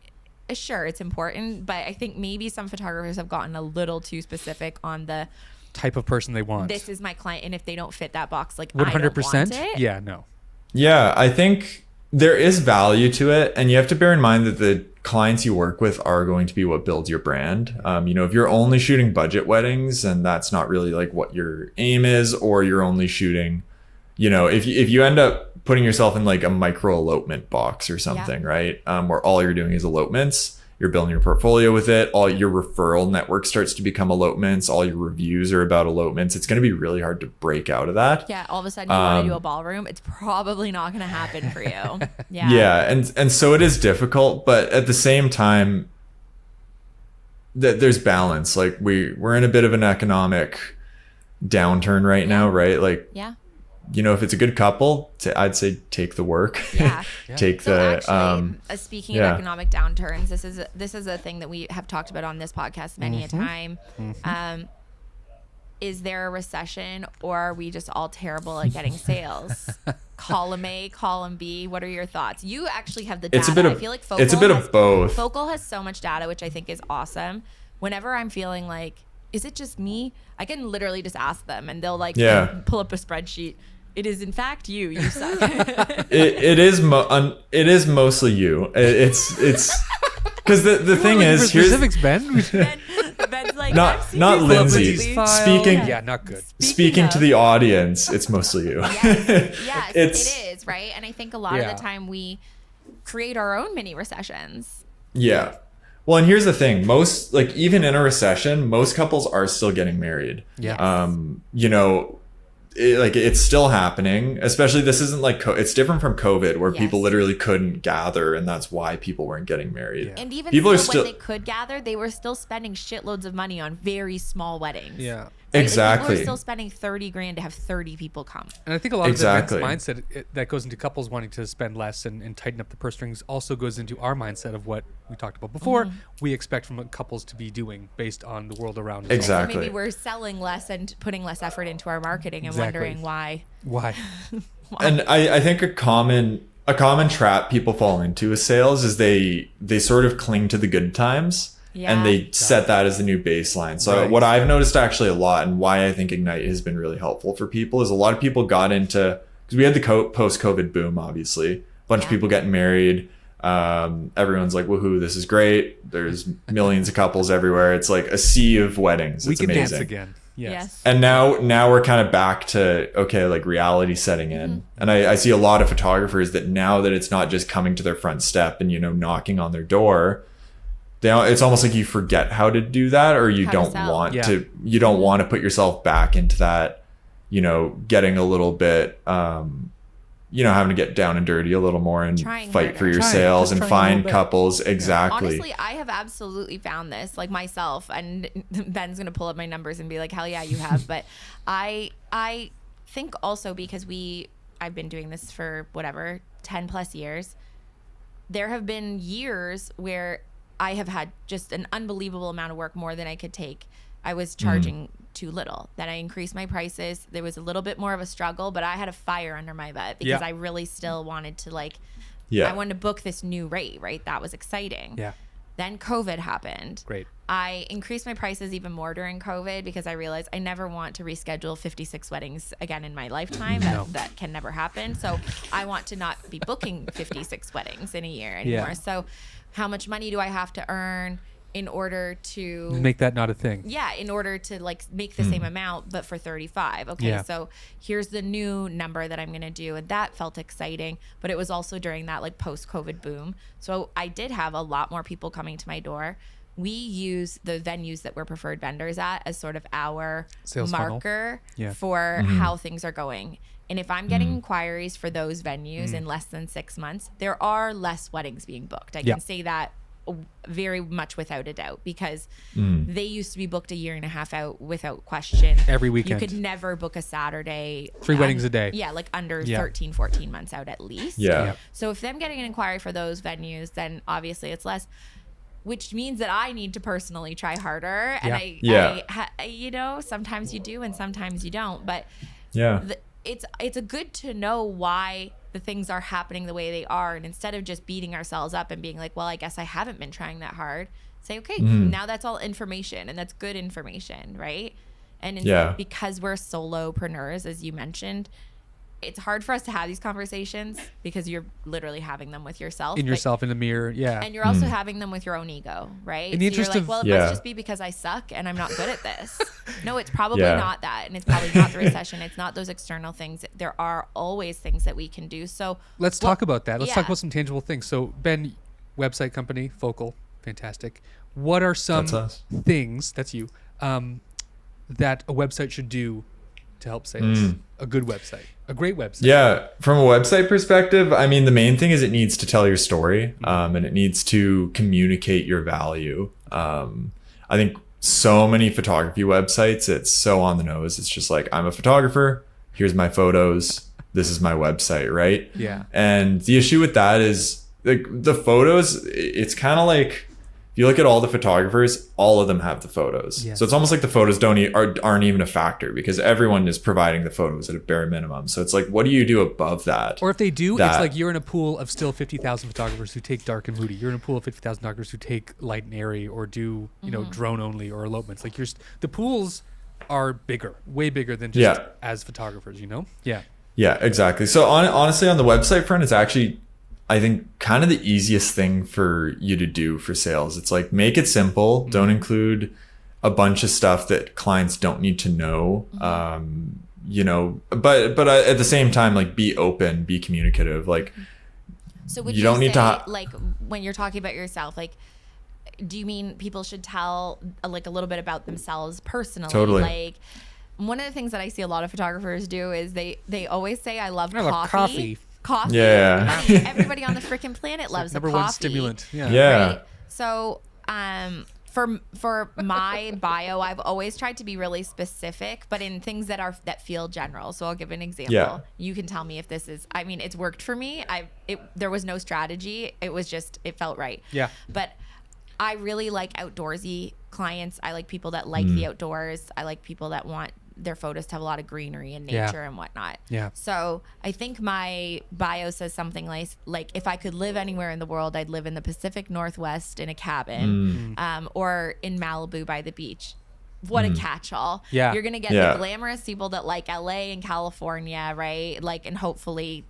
sure, it's important, but I think maybe some photographers have gotten a little too specific on the type of person they want. This is my client, and if they don't fit that box, like 100%. I don't want it. Yeah, no. Yeah, I think there is value to it, and you have to bear in mind that the clients you work with are going to be what builds your brand. If you're only shooting budget weddings and that's not really like what your aim is, or you're only shooting, if you end up putting yourself in like a micro elopement box or something, right? Where all you're doing is elopements, you're building your portfolio with it. All your referral network starts to become elopements. All your reviews are about elopements. It's going to be really hard to break out of that. Yeah, all of a sudden you want to do a ballroom. It's probably not going to happen for you. Yeah. Yeah, and so it is difficult, but at the same time, there's balance. Like we're in a bit of an economic downturn right now, right? Like, Yeah. you know, if it's a good couple, I'd say take the work. Yeah. Take So the actually, speaking yeah. of economic downturns, this is a thing that we have talked about on this podcast many a time. Is there a recession, or are we just all terrible at getting sales? Column A, column B. What are your thoughts? You actually have the data. It's a bit of, I feel like Focal it's a bit of both. Focal has so much data, which I think is awesome. Whenever I'm feeling like, is it just me? I can literally just ask them, and they'll like pull up a spreadsheet. It is in fact you. You suck. it is mostly you. It's because the thing is, here's specifics, Ben. Ben's like, not Lindsay. Lindsay File. speaking. Yeah, not good. Speaking to the audience, it's mostly you. Yes, It's- it is, right? And I think a lot of the time we create our own mini recessions. Yeah. Well, and here's the thing. Most, like, even in a recession, most couples are still getting married. Yeah. You know, it's still happening. Especially, this isn't like, it's different from COVID, where people literally couldn't gather, and that's why people weren't getting married. And even people still, when they could gather, they were still spending shitloads of money on very small weddings. Yeah. Right? Exactly. Like, people are still spending $30,000 to have 30 people come. And I think a lot Exactly. of the mindset that goes into couples wanting to spend less and tighten up the purse strings also goes into our mindset of what we talked about before. We expect from couples to be doing based on the world around us. Exactly. So maybe we're selling less and putting less effort into our marketing and wondering why. Why? And I think a common trap people fall into with sales is they sort of cling to the good times. Yeah. And they set that as the new baseline. So what I've noticed actually a lot, and why I think Ignite has been really helpful for people, is a lot of people got into, because we had the post-COVID boom, obviously. A bunch of people getting married. Everyone's like, woohoo, this is great. There's millions of couples everywhere. It's like a sea of weddings. It's We can amazing. dance again. Yes. And now we're kind of back to, okay, like reality setting in. And I see a lot of photographers that now that it's not just coming to their front step and, you know, knocking on their door, it's almost like you forget how to do that, or you don't want to, you don't want to put yourself back into that, you know, getting a little bit, you know, having to get down and dirty a little more and fight for your sales and find couples. Exactly. Honestly, I have absolutely found this, like myself, and Ben's going to pull up my numbers and be like, hell yeah, you have. But I think also because I've been doing this for 10 plus years. There have been years where I have had just an unbelievable amount of work, more than I could take. I was charging too little. Then I increased my prices. There was a little bit more of a struggle, but I had a fire under my butt because I really still wanted to I wanted to book this new rate, right? That was exciting. Yeah. Then COVID happened. Great. I increased my prices even more during COVID because I realized I never want to reschedule 56 weddings again in my lifetime. That can never happen. So I want to not be booking 56 weddings in a year anymore. So how much money do I have to earn in order to make that not a thing? Yeah, in order to make the same amount, but for 35. Okay, so here's the new number that I'm going to do. And that felt exciting, but it was also during that post-COVID boom. So I did have a lot more people coming to my door. We use the venues that we're preferred vendors at as sort of our sales marker for how things are going. And if I'm getting inquiries for those venues in less than 6 months, there are less weddings being booked. I can say that very much without a doubt, because they used to be booked a year and a half out without question. Every weekend. You could never book a Saturday. 3 weddings a day. Yeah, under 13, 14 months out at least. Yeah. So if them getting an inquiry for those venues, then obviously it's less, which means that I need to personally try harder. And I sometimes you do and sometimes you don't. But it's a good to know why the things are happening the way they are, and instead of just beating ourselves up and being like, well, I guess I haven't been trying that hard, say, okay, now that's all information, and that's good information, right? And because we're solopreneurs, as you mentioned, it's hard for us to have these conversations because you're literally having them with yourself. In yourself, in the mirror, and you're also having them with your own ego, right? In the interest you're like, of, well, it must just be because I suck and I'm not good at this. No, it's probably not that, and it's probably not the recession. It's not those external things. There are always things that we can do. So let's talk about that. Let's talk about some tangible things. So Ben, website company, Focal, Fantastic. What are some That's us. things, that's you, that a website should do to help sales? A good website, a great website. Yeah, from a website perspective, I mean, the main thing is it needs to tell your story, and it needs to communicate your value. I think so many photography websites, it's so on the nose. It's just like, I'm a photographer, here's my photos, this is my website, right? Yeah. And the issue with that is the photos, it's kind of like, if you look at all the photographers, all of them have the photos. Yes. So it's almost like the photos aren't even a factor because everyone is providing the photos at a bare minimum. So it's like, what do you do above that? Or if they do, it's like you're in a pool of still 50,000 photographers who take dark and moody. You're in a pool of 50,000 photographers who take light and airy or do, you know, drone only or elopements. Like the pools are bigger, way bigger than just as photographers, you know? Yeah. Yeah, exactly. So honestly, on the website front, it's actually, I think, kind of the easiest thing for you to do for sales. It's like, make it simple. Don't include a bunch of stuff that clients don't need to know. You know, but at the same time, like, be open, be communicative. Like, So would you don't need to like when you're talking about yourself, like, do you mean people should tell like a little bit about themselves personally? Totally. Like, one of the things that I see a lot of photographers do is they always say, I love coffee. Coffee. Yeah. I mean, everybody on the freaking planet loves Number a coffee. one stimulant. Yeah. Yeah. Right? So, for my bio, I've always tried to be really specific, but in things that feel general. So I'll give an example. Yeah. You can tell me if this is. I mean, it's worked for me. There was no strategy. It was just it felt right. Yeah. But I really like outdoorsy clients. I like people that like the outdoors. I like people that want their photos to have a lot of greenery and nature and whatnot. Yeah. So I think my bio says something like if I could live anywhere in the world, I'd live in the Pacific Northwest in a cabin, or in Malibu by the beach. What a catch-all. Yeah. You're going to get the glamorous people that like LA and California, right? Like, and hopefully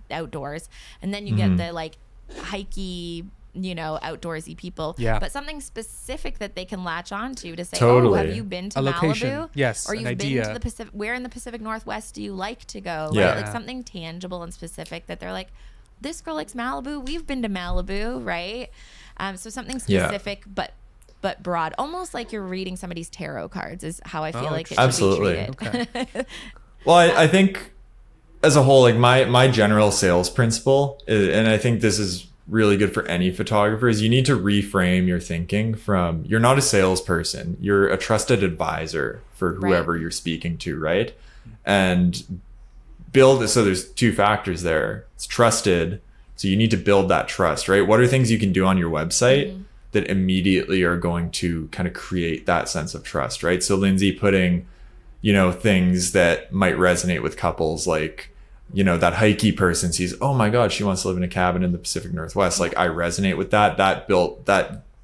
outdoors. And then you get the like hikey, you know, outdoorsy people. Yeah. But something specific that they can latch onto to say, Totally. oh, have you been to A Malibu? location. Yes, Or an you've been idea. to the Pacific. Where in the Pacific Northwest do you like to go? Right? Yeah. Like something tangible and specific that they're like, this girl likes Malibu. We've been to Malibu, right? So something specific, but broad, almost like you're reading somebody's tarot cards is how I feel like it Absolutely. should be treated. Okay. Well, I think as a whole, like my general sales principle, and I think this is really good for any photographer, is you need to reframe your thinking from, you're not a salesperson, you're a trusted advisor for whoever you're speaking to, right? And build, so there's two factors there. It's trusted, so you need to build that trust, right? What are things you can do on your website that immediately are going to kind of create that sense of trust, right? So Lindsay putting, you know, things that might resonate with couples, like, you know, that hikey person sees, oh my God, she wants to live in a cabin in the Pacific Northwest. Like, I resonate with that.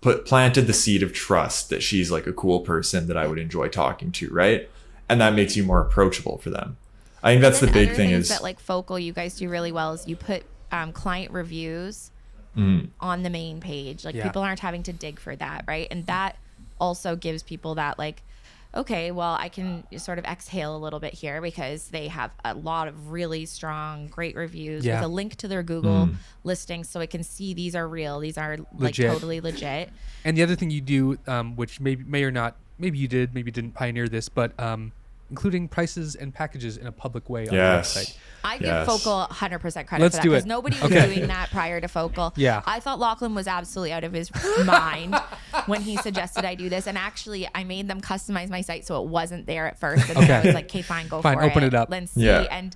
Planted the seed of trust that she's like a cool person that I would enjoy talking to, right? And that makes you more approachable for them. I think that's the big thing is that like Focal, you guys do really well is you put client reviews on the main page. Like people aren't having to dig for that, right? And that also gives people that like, okay, well, I can sort of exhale a little bit here because they have a lot of really strong, great reviews with a link to their Google listing so it can see these are real. These are like Legit. totally legit. And the other thing you do, which may or not, maybe you did, maybe didn't pioneer this, but including prices and packages in a public way on the website. I give Focal 100% credit Let's for that do because it. nobody was doing that prior to Focal. Yeah. I thought Lachlan was absolutely out of his mind when he suggested I do this. And actually, I made them customize my site so it wasn't there at first. And then I was like, okay, fine, go for it. Open it up. Let's see. Yeah. And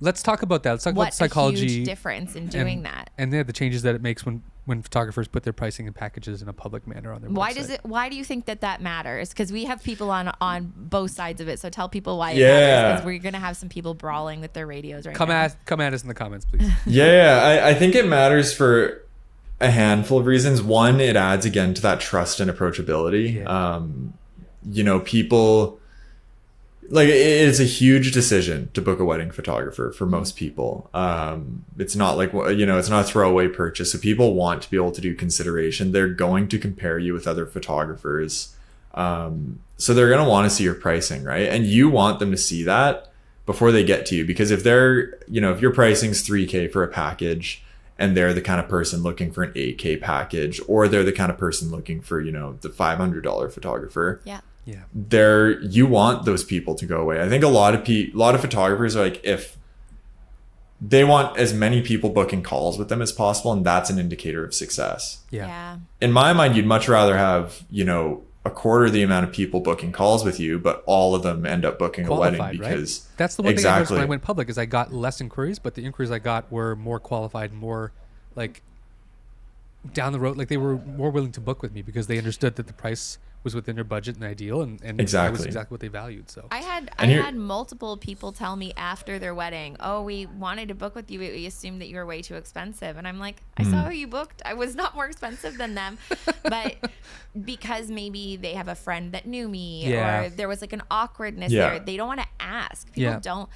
Let's talk about that. Let's talk about what psychology. a huge difference in doing that. And the changes that it makes when photographers put their pricing and packages in a public manner on their website. Why do you think that matters? Because we have people on both sides of it. So tell people why it matters. Because we're gonna have some people brawling with their radios right now. Come at us in the comments, please. I think it matters for a handful of reasons. One, it adds again to that trust and approachability. You know, people, like, it's a huge decision to book a wedding photographer for most people. It's not like, you know, it's not a throwaway purchase. So people want to be able to do consideration. They're going to compare you with other photographers. So they're going to want to see your pricing, right? And you want them to see that before they get to you. Because if they're, you know, if your pricing's $3,000 for a package and they're the kind of person looking for an 8K package, or they're the kind of person looking for, you know, the $500 photographer. Yeah. You want those people to go away. I think a lot of photographers are like, if they want as many people booking calls with them as possible, and that's an indicator of success. Yeah. In my mind, you'd much rather have, you know, a quarter the amount of people booking calls with you, but all of them end up booking Qualified, a wedding because right? That's the one thing I noticed when I exactly. went public is I got less inquiries, but the inquiries I got were more qualified, more like down the road. Like they were more willing to book with me because they understood that the price was within their budget and ideal, and that was Exactly. exactly what they valued. So I had you're- had multiple people tell me after their wedding, "Oh, we wanted to book with you, but we assumed that you were way too expensive." And I'm like, I saw who you booked. I was not more expensive than them, but because maybe they have a friend that knew me, Yeah. or there was like an awkwardness Yeah. there. They don't want to ask. People Yeah. don't.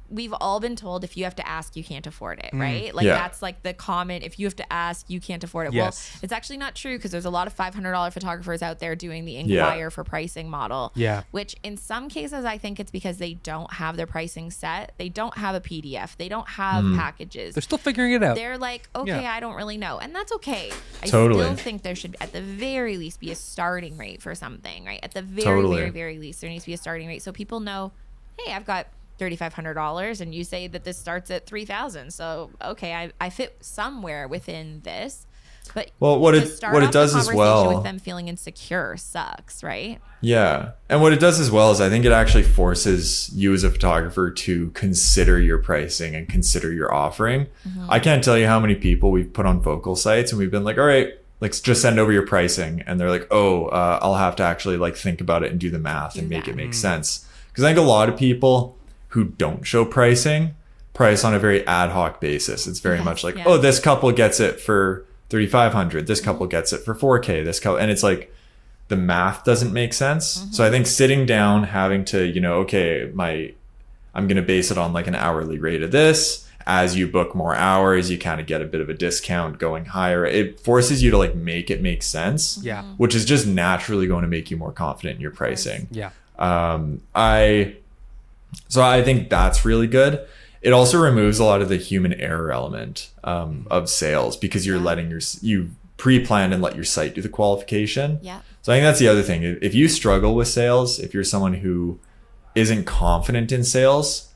We've all been told if you have to ask, you can't afford it, right? Like Yeah. that's like the comment. If you have to ask, you can't afford it. Yes. Well, it's actually not true because there's a lot of $500 photographers out there doing the inquire for pricing model. Yeah. Which in some cases, I think it's because they don't have their pricing set. They don't have a PDF. They don't have packages. they're still figuring it out. They're like, okay, Yeah. I don't really know. And that's okay. I Totally. still think there should, at the very least, be a starting rate for something, right? At the very, Totally. very, very least, there needs to be a starting rate so people know, hey, I've got $3,500 and you say that this starts at $3,000. So, okay, I fit somewhere within this. But Well, what to it start what off it does the as conversation well. with them feeling insecure sucks, right? Yeah. And what it does as well is I think it actually forces you as a photographer to consider your pricing and consider your offering. I can't tell you how many people we've put on focal sites and we've been like, all right, let's just send over your pricing. And they're like, oh, I'll have to actually like think about it and do the math and make it make sense. Because I think a lot of people who don't show pricing price on a very ad hoc basis. It's very much like, yeah. oh, this couple gets it for $3,500. This couple gets it for $4K. This couple, and it's like the math doesn't make sense. So I think sitting down, having to, you know, okay, I'm gonna base it on like an hourly rate of this. As you book more hours, you kind of get a bit of a discount going higher. It forces you to like make it make sense. Yeah. Which is just naturally going to make you more confident in your pricing. Yeah. So I think that's really good. It also removes a lot of the human error element of sales because you're letting you pre-plan and let your site do the qualification. Yeah. So I think that's the other thing. If you struggle with sales, if you're someone who isn't confident in sales,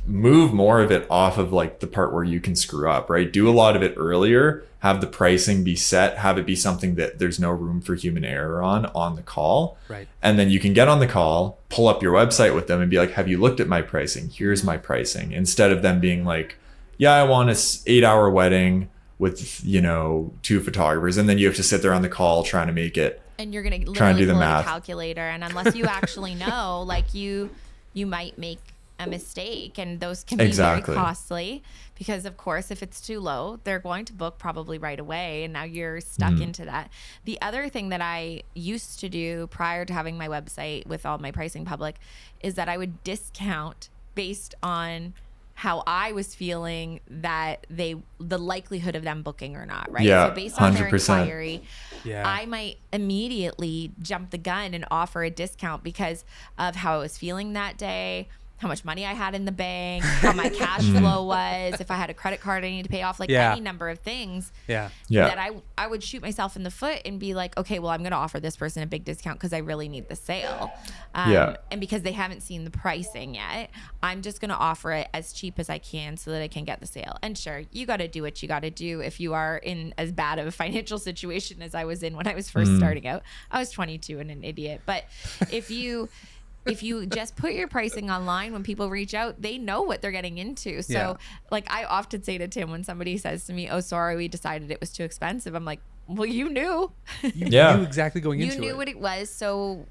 move more of it off of like the part where you can screw up, right? Do a lot of it earlier, have the pricing be set, have it be something that there's no room for human error on the call. Right. And then you can get on the call, pull up your website with them and be like, have you looked at my pricing? Here's my pricing. Instead of them being like, yeah, I want a 8-hour wedding with, you know, 2 photographers. And then you have to sit there on the call trying to make it. And you're going to Try and literally do the pull out math. a calculator. And unless you actually know, like you might make a mistake, and those can be Exactly. very costly because of course if it's too low they're going to book probably right away, and now you're stuck into that. The other thing that I used to do prior to having my website with all my pricing public is that I would discount based on how I was feeling that the likelihood of them booking or not, right? Yeah, So based on their 100%. inquiry, Yeah. I might immediately jump the gun and offer a discount because of how I was feeling that day, how much money I had in the bank, how my cash flow was, if I had a credit card I need to pay off, like Yeah. any number of things Yeah. Yeah. that I would shoot myself in the foot and be like, okay, well, I'm going to offer this person a big discount because I really need the sale. Yeah. And because they haven't seen the pricing yet, I'm just going to offer it as cheap as I can so that I can get the sale. And sure, you got to do what you got to do if you are in as bad of a financial situation as I was in when I was first starting out. I was 22 and an idiot. But if you just put your pricing online, when people reach out, they know what they're getting into. So Yeah. like I often say to Tim when somebody says to me, oh, sorry, we decided it was too expensive. I'm like, well, you knew. You Yeah. knew exactly going You into knew it. what it was. So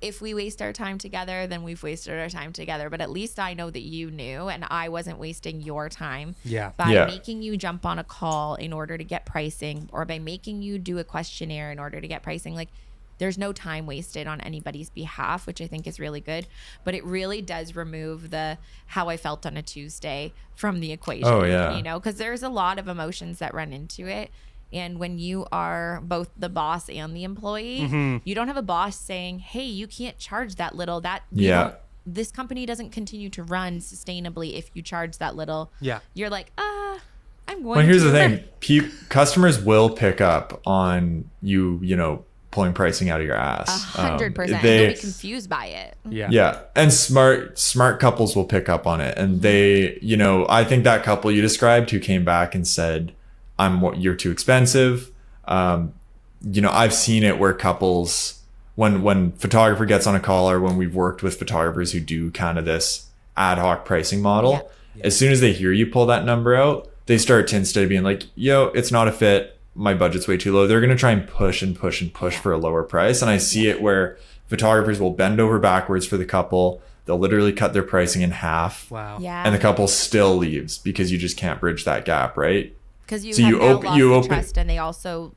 if we waste our time together, then we've wasted our time together. But at least I know that you knew and I wasn't wasting your time Yeah. by Yeah. making you jump on a call in order to get pricing, or by making you do a questionnaire in order to get pricing. Like there's no time wasted on anybody's behalf, which I think is really good. But it really does remove the how I felt on a Tuesday from the equation. Oh, yeah. You know, because there's a lot of emotions that run into it. And when you are both the boss and the employee, you don't have a boss saying, hey, you can't charge that little. This company doesn't continue to run sustainably if you charge that little. Yeah. You're like, I'm I'm going Well, here's to. the thing. Customers will pick up on you pulling pricing out of your ass. 100%. They- They'll be confused by it. Yeah. Yeah. And smart couples will pick up on it. And they, I think that couple you described who came back and said, you're too expensive. I've seen it where couples, when photographer gets on a call, or when we've worked with photographers who do kind of this ad hoc pricing model, as soon as they hear you pull that number out, they start to, instead of being like, it's not a fit, my budget's way too low, they're going to try and push for a lower price. And I see it where photographers will bend over backwards for the couple. They'll literally cut their pricing in half. Wow. Yeah. And the couple still leaves because you just can't bridge that gap, right? Because you So have you now open- lost you the open- trust, and they also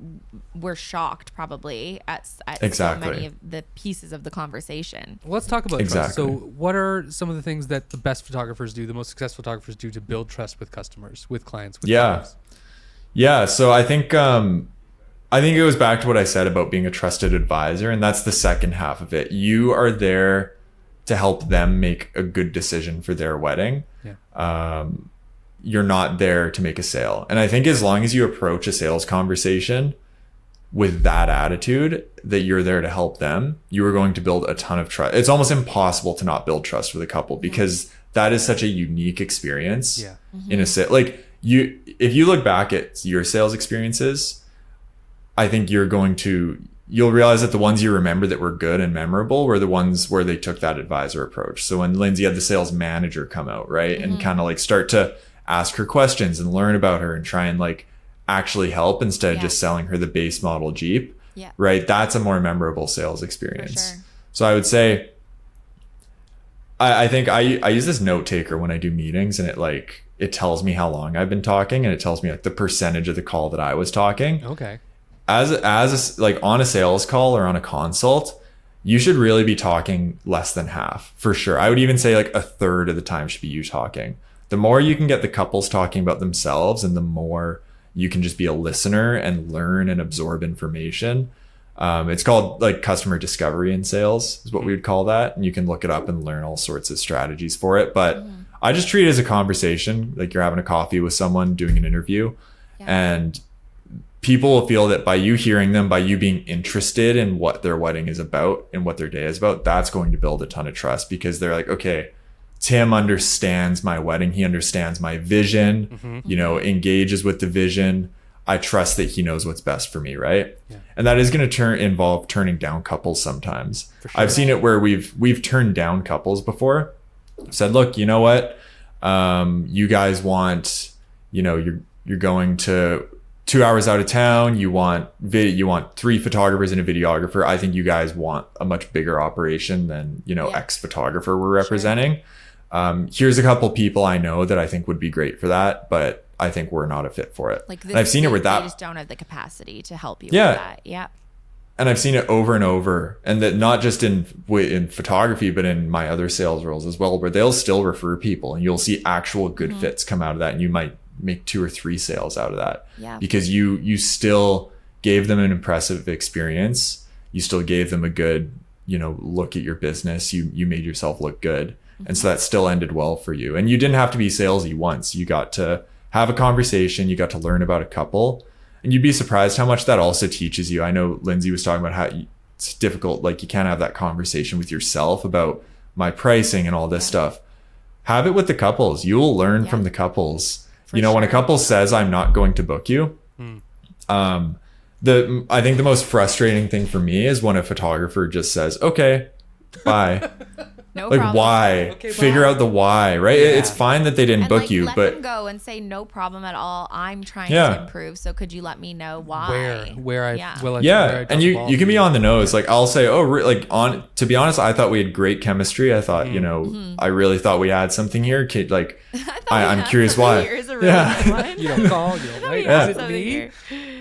were shocked probably at Exactly. so many of the pieces of the conversation. Let's talk about trust. Exactly. So, what are some of the things that the best photographers do, the most successful photographers do to build trust with customers, with clients? With clients? Yeah. So I think it goes back to what I said about being a trusted advisor, and that's the second half of it. You are there to help them make a good decision for their wedding. Yeah. You're not there to make a sale. And I think as long as you approach a sales conversation with that attitude, that you're there to help them, you are going to build a ton of trust. It's almost impossible to not build trust with a couple, because that is such a unique experience. Yeah. In a sale. Like if you look back at your sales experiences, I think you'll realize that the ones you remember that were good and memorable were the ones where they took that advisor approach. So when Lindsay had the sales manager come out, right, and kind of like start to ask her questions and learn about her and try and like actually help instead of just selling her the base model Jeep, right? That's a more memorable sales experience. For sure. So I would say, I think I use this note taker when I do meetings, and it tells me how long I've been talking, and it tells me like the percentage of the call that I was talking. Okay. Like on a sales call or on a consult, you should really be talking less than half, for sure. I would even say like a third of the time should be you talking. The more you can get the couples talking about themselves, and the more you can just be a listener and learn and absorb information. It's called like customer discovery in sales is what we would call that. And you can look it up and learn all sorts of strategies for it. But I just treat it as a conversation, like you're having a coffee with someone doing an interview, and people will feel that by you hearing them, by you being interested in what their wedding is about and what their day is about, that's going to build a ton of trust, because they're like, okay, Tim understands my wedding. He understands my vision, engages with the vision. I trust that he knows what's best for me, right? Yeah. And that is going to involve turning down couples sometimes. Sure. I've seen it where we've turned down couples before. Said, look, you know what? You guys want, you're going to 2 hours out of town. You want 3 photographers and a videographer. I think you guys want a much bigger operation than, X photographer we're representing. Sure. Here's a couple people I know that I think would be great for that, but I think we're not a fit for it. Like and I've seen it with that. They just don't have the capacity to help you with that. Yeah. And I've seen it over and over, and that not just in photography, but in my other sales roles as well, where they'll still refer people, and you'll see actual good fits come out of that, and you might make 2 or 3 sales out of that. Yeah. Because you still gave them an impressive experience. You still gave them a good, look at your business. You made yourself look good. And so that still ended well for you. And you didn't have to be salesy once. You got to have a conversation. You got to learn about a couple. And you'd be surprised how much that also teaches you. I know Lindsay was talking about how it's difficult. Like you can't have that conversation with yourself about my pricing and all this stuff. Have it with the couples. You will learn from the couples. When a couple says, I'm not going to book you. I think the most frustrating thing for me is when a photographer just says, okay, bye. No like problem. Why? Okay, figure out the why, right? Yeah. It's fine that they didn't book you, let but them go and say no problem at all. I'm trying to improve, so could you let me know why? Where I and you can be on the nose. Like I'll say, to be honest, I thought we had great chemistry. I thought, I really thought we had something here. Like I'm curious why. You don't call, you don't wait. Is it me?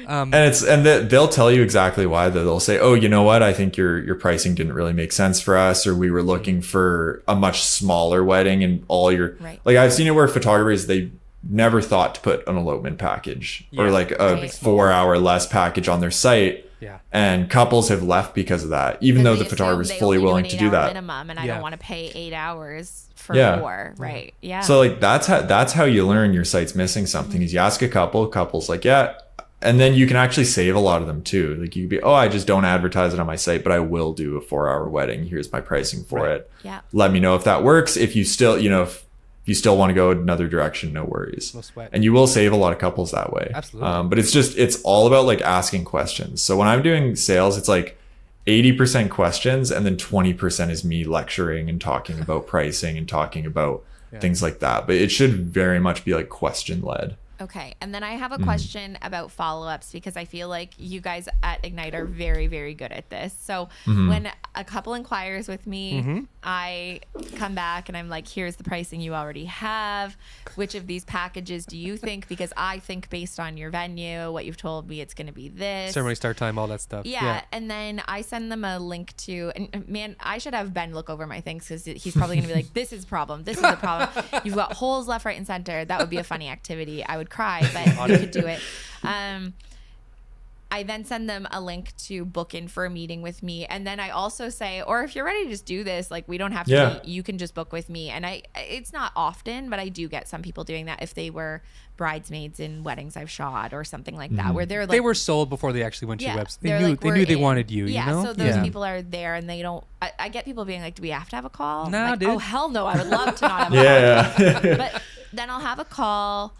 And they'll tell you exactly why. They'll say, oh, you know what? I think your pricing didn't really make sense for us, or we were looking for a much smaller wedding, and like I've seen it where photographers, they never thought to put an elopement package or like a 4 hour less package on their site, Yeah. And couples have left because of that, even though the photographer is fully willing to do that. Minimum, and I Yeah. don't want to pay 8 hours for Yeah. 4. Right. Yeah. So like that's how you learn your site's missing something. Is you ask a couple's like, yeah. And then you can actually save a lot of them too. Like you could be, oh, I just don't advertise it on my site, but I will do a 4-hour wedding. Here's my pricing for it. Yeah. Let me know if that works. If you still, if you still want to go another direction, no worries. No sweat. And you will save a lot of couples that way. Absolutely. But it's all about like asking questions. So when I'm doing sales, it's like 80% questions and then 20% is me lecturing and talking about pricing and talking about things like that. But it should very much be like question led. Okay. And then I have a question about follow-ups, because I feel like you guys at Ignite are very, very good at this. So when a couple inquires with me, I come back and I'm like, here's the pricing you already have. Which of these packages do you think? Because I think based on your venue, what you've told me, it's going to be this. Ceremony start time, all that stuff. Yeah. And then I send them a link to, and man, I should have Ben look over my things, because he's probably going to be like, this is a problem. This is a problem. You've got holes left, right, and center. That would be a funny activity. I would cry, but we could do it. I then send them a link to book in for a meeting with me. And then I also say, or if you're ready to just do this, like we don't have to, you can just book with me. And it's not often, but I do get some people doing that if they were bridesmaids in weddings I've shot or something like that, where they're like, they were sold before they actually went to your website. They like, knew they wanted you, you know? So those people are there and they don't, I get people being like, do we have to have a call? No, like, dude. oh, hell no. I would love to not have a call. Yeah. But then I'll have a call.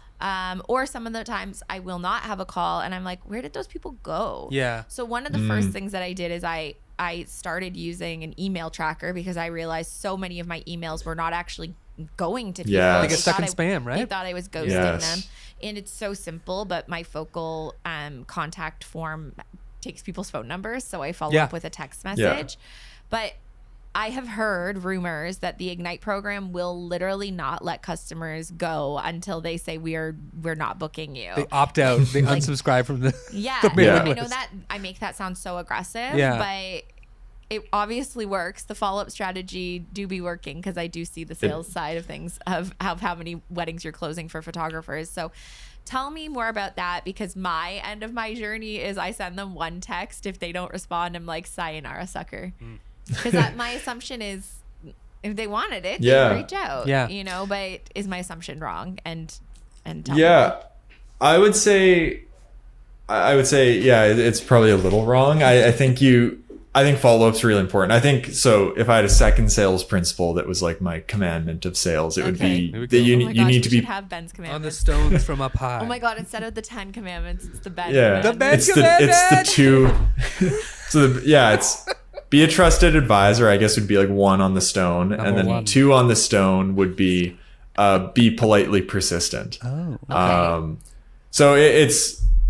Or some of the times I will not have a call and I'm like, where did those people go? Yeah. So one of the first things that I did is I started using an email tracker, because I realized so many of my emails were not actually going to people. Yes. They get stuck in spam, right? They thought I was ghosting them. And it's so simple, but my Focal contact form takes people's phone numbers. So I follow up with a text message. But I have heard rumors that the Ignite program will literally not let customers go until they say we're not booking you. They opt out. They unsubscribe from the the mailing I know list. that I make that sound so aggressive, Yeah. but it obviously works. The follow-up strategy do be working, because I do see the sales side of things of how many weddings you're closing for photographers. So tell me more about that, because my end of my journey is I send them one text. If they don't respond, I'm like, sayonara, sucker. Because my assumption is if they wanted it, they reach out. Yeah. But is my assumption wrong? And tell me. I would say, it's probably a little wrong. I think follow-up's really important. I think so. If I had a second sales principle that was like my commandment of sales, it would be that you need to be have Ben's commandments on the stones from up high. Oh my God! Instead of the 10 commandments, it's the Ben. The Ben it's the two. It's be a trusted advisor, I guess, would be like 1 on the stone. Number and then 1. 2 on the stone would be politely persistent. Oh, okay. So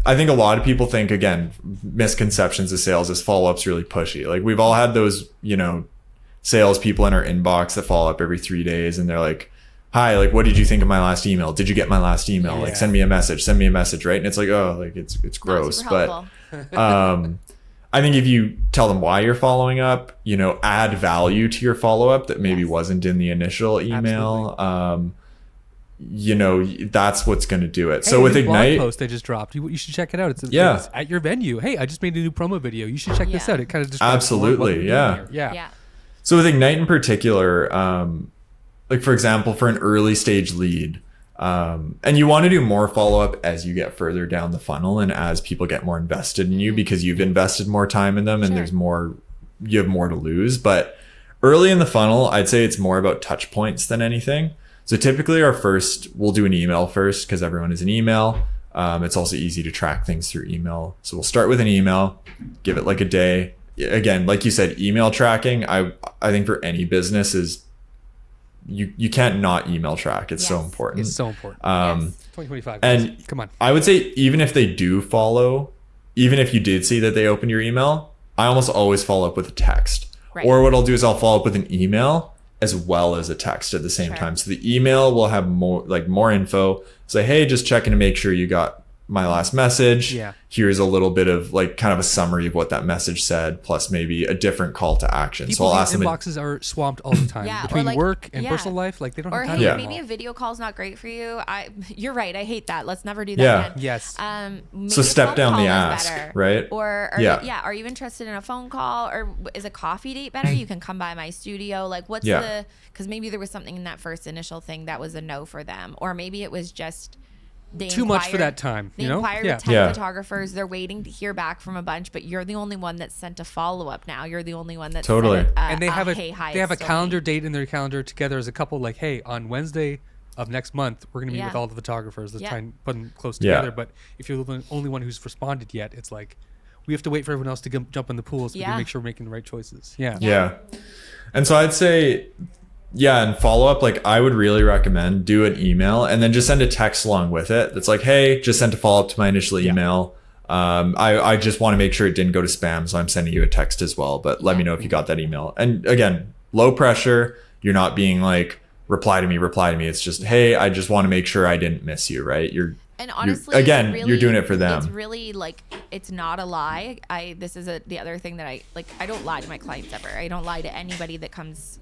I think a lot of people think, again, misconceptions of sales is follow-up's really pushy. Like we've all had those, sales people in our inbox that follow up every 3 days and they're like, hi, like, what did you think of my last email? Did you get my last email? Like, send me a message, right? And it's like, oh, like it's gross. But I think if you tell them why you're following up, add value to your follow-up that maybe wasn't in the initial email. That's what's going to do it. So with Ignite, blog post they just dropped. You should check it out. It's at your venue. Hey, I just made a new promo video. You should check this out. It kind of describes absolutely, yeah. So with Ignite in particular, like for example, for an early stage lead, and you want to do more follow-up as you get further down the funnel and as people get more invested in you because you've invested more time in them and you have more to lose. But early in the funnel, I'd say it's more about touch points than anything. So typically we'll do an email first because everyone is an email. It's also easy to track things through email. So we'll start with an email, give it like a day. Again, like you said, email tracking, I think for any business is you can't not email track. It's so important. It's so important. 2025. And come on. I would say even if they do follow, even if you did see that they opened your email, I almost always follow up with a text. Right. Or what I'll do is I'll follow up with an email as well as a text at the same time. So the email will have more info. Say, hey, just checking to make sure you got my last message. Yeah. Here's a little bit of like kind of a summary of what that message said, plus maybe a different call to action. So People's I'll ask them. inboxes are swamped all the time Yeah, or between like- work and yeah. personal life. Like they don't Or have time. hey, for it maybe all. a video call is not great for you. You're right. I hate that. Let's never do that Yeah. again. Yes. Maybe So a step phone down the call is ask, better. right? Or Yeah. are you interested in a phone call, or is a coffee date better? You can come by my studio. Like, what's Yeah. because maybe there was something in that first initial thing that was a no for them, or maybe it was just they Too much for inquired- that time, They you know? inquired Yeah. with 10 Yeah. photographers. They're waiting to hear back from a bunch, but you're the only one that sent a follow up. Now you're the only one that Totally. And they have hey, hi, they have a it's still calendar me. date in their calendar together as a couple. Like, hey, on Wednesday of next month, we're gonna meet Yeah. with all the photographers. Let's Yeah. try and put them close Yeah. together. But if you're the only one who's responded yet, it's like we have to wait for everyone else to jump in the pool so we Yeah. can make sure we're making the right choices. Yeah. Yeah. And so I'd say, yeah, and follow up, like I would really recommend do an email and then just send a text along with it. That's like, hey, just sent a follow up to my initial email. I just want to make sure it didn't go to spam. So I'm sending you a text as well, but let me know if you got that email. And again, low pressure. You're not being like, reply to me. It's just, hey, I just want to make sure I didn't miss you. Right. And honestly, again, it's really, you're doing it for them. It's really like, it's not a lie. This is the other thing that I don't lie to my clients ever. I don't lie to anybody that comes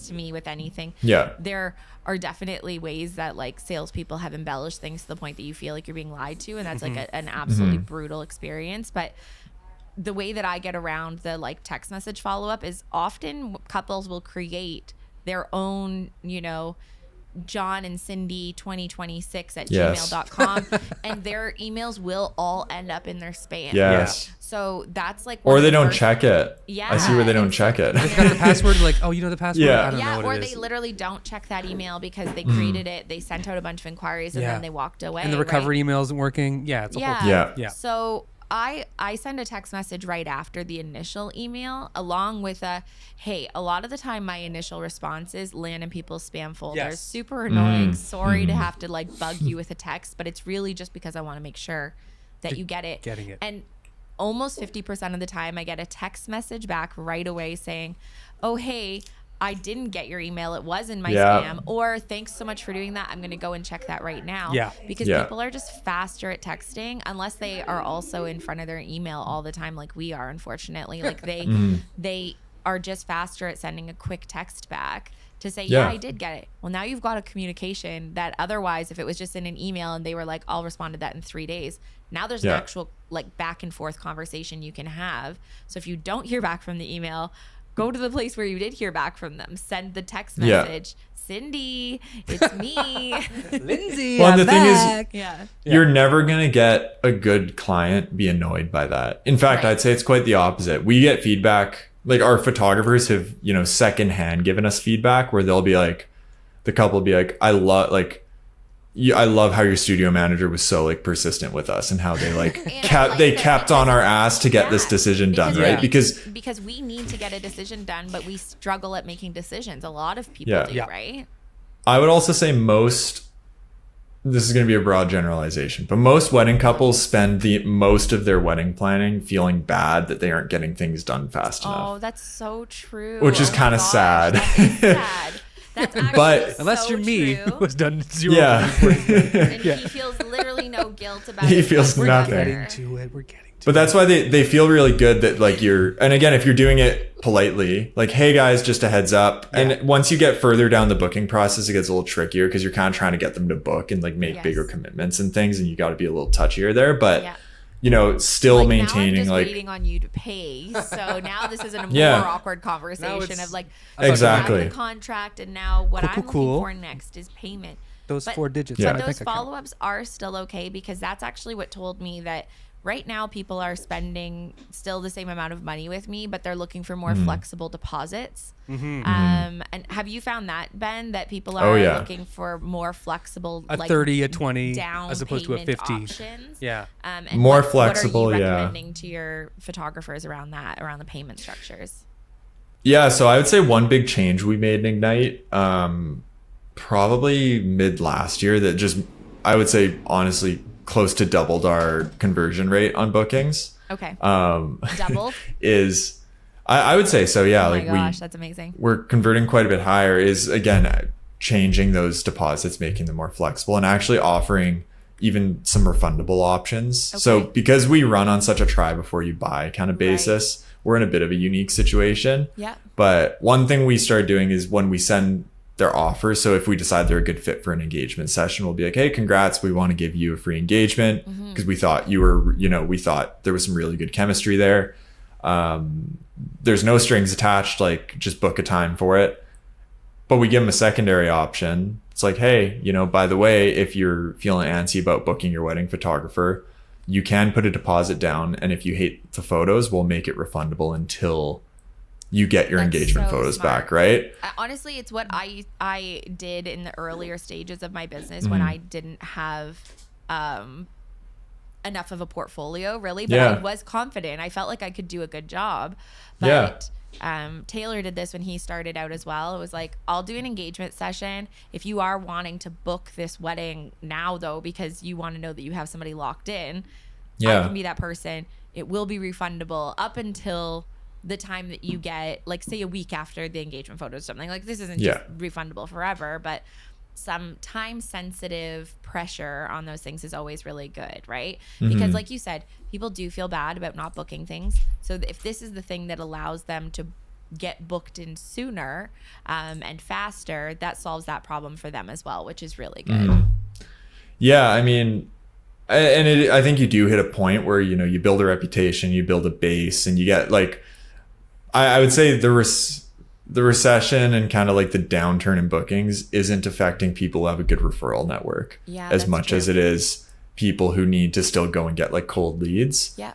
to me with anything. Yeah. There are definitely ways that like salespeople have embellished things to the point that you feel like you're being lied to. And that's like an absolutely brutal experience. But the way that I get around the like text message follow up is often couples will create their own, John and Cindy 2026 at Yes. gmail.com and their emails will all end up in their spam. Yes. So that's like Or one of they the don't first- check it. Yeah. I see where they don't And check it. Got the password? Like, oh, you know the password? Yeah. I don't know Yeah, what or it they is. literally don't check that email because they created it, they sent out a bunch of inquiries and Yeah. then they walked away. And the recovery email isn't working. Yeah, it's a whole thing. Yeah. Yeah. So I send a text message right after the initial email along with hey, a lot of the time my initial responses land in people's spam folders. Yes. Super annoying. Sorry to have to like bug you with a text, but it's really just because I want to make sure that you get it. Getting it. And almost 50% of the time I get a text message back right away saying, oh, hey, I didn't get your email. It was in my Yeah. spam. Or thanks so much for doing that. I'm going to go and check that right now. Yeah. Because Yeah. people are just faster at texting unless they are also in front of their email all the time like we are, unfortunately. Like they are just faster at sending a quick text back to say, yeah, I did get it. Well, now you've got a communication that otherwise if it was just in an email and they were like, I'll respond to that in 3 days. Now there's an actual like back and forth conversation you can have. So if you don't hear back from the email, go to the place where you did hear back from them. Send the text message. Cindy, it's me. Lindsay, Well, I'm the thing is- back. Yeah. You're never going to get a good client be annoyed by that. In fact, Right. I'd say it's quite the opposite. We get feedback, like our photographers have, secondhand given us feedback where they'll be like, the couple will be like, I love how your studio manager was so like persistent with us and how they like And they that kept on our ass to get this Yeah. decision done, we right? need- Because we need to get a decision done, but we struggle at making decisions. A lot of people Yeah. do, Yeah. right? I would also say this is going to be a broad generalization, but most wedding couples spend the most of their wedding planning feeling bad that they aren't getting things done fast enough. Oh, that's so true. Which is Oh my kinda gosh, sad. That is sad. That's actually But- Unless so you're me, true. who has done zero. Yeah. And he feels literally no guilt about He it feels whatsoever. nothing. Getting to it. We're getting to But it. that's why they feel really good that like and again, if you're doing it politely, like, hey guys, just a heads up. And once you get further down the booking process, it gets a little trickier because you're kind of trying to get them to book and like make Yes. bigger commitments and things. And you got to be a little touchier there, but Yeah. still Like, maintaining now I'm just like, waiting on you to pay. So now this is a more Yeah. awkward conversation it's- of like, Exactly. we have the contract, and now what I'm Cool. looking for next is payment. Those But 4 digits Yeah. on my Those bank account. follow-ups are still okay because that's actually what told me that right now people are spending still the same amount of money with me, but they're looking for more flexible deposits. And have you found that, Ben, that people are looking for more flexible, A like 30, a 20, down as opposed to a payment 50. options? Yeah. And More what flexible, are you yeah. recommending to your photographers around that, around the payment structures? yeah. So I would say one big change we made in Ignite, probably mid last year that just, I would say honestly, close to doubled our conversion rate on bookings. Okay. Doubled Double? is I would say so. Yeah. Oh my like gosh, that's amazing. we're converting quite a bit higher is again, changing those deposits, making them more flexible and actually offering, even some refundable options. So because we run on such a try before you buy kind of basis, we're in a bit of a unique situation. Yeah. But one thing we started doing is when we send their offers, so if we decide they're a good fit for an engagement session, we'll be like, hey, congrats, we want to give you a free engagement because we thought you were, we thought there was some really good chemistry there. There's no strings attached, like just book a time for it. But we give them a secondary option. It's like, hey, by the way, if you're feeling antsy about booking your wedding photographer, you can put a deposit down. And if you hate the photos, we'll make it refundable until you get your engagement photos back, right? Honestly, it's what I did in the earlier stages of my business when I didn't have enough of a portfolio, really. But I was confident. I felt like I could do a good job. But Taylor did this when he started out as well. It was like, I'll do an engagement session. If you are wanting to book this wedding now, though, because you want to know that you have somebody locked in, I can be that person. It will be refundable up until the time that you get, like, say a week after the engagement photo or something. Like, this isn't just refundable forever, but some time sensitive pressure on those things is always really good, right? Because like you said, people do feel bad about not booking things. So if this is the thing that allows them to get booked in sooner and faster, that solves that problem for them as well, which is really good. Yeah, I mean, I think you do hit a point where, you build a reputation, you build a base, and you get like, I would say the recession and kind of like the downturn in bookings isn't affecting people who have a good referral network as much as it is people who need to still go and get like cold leads. Yeah.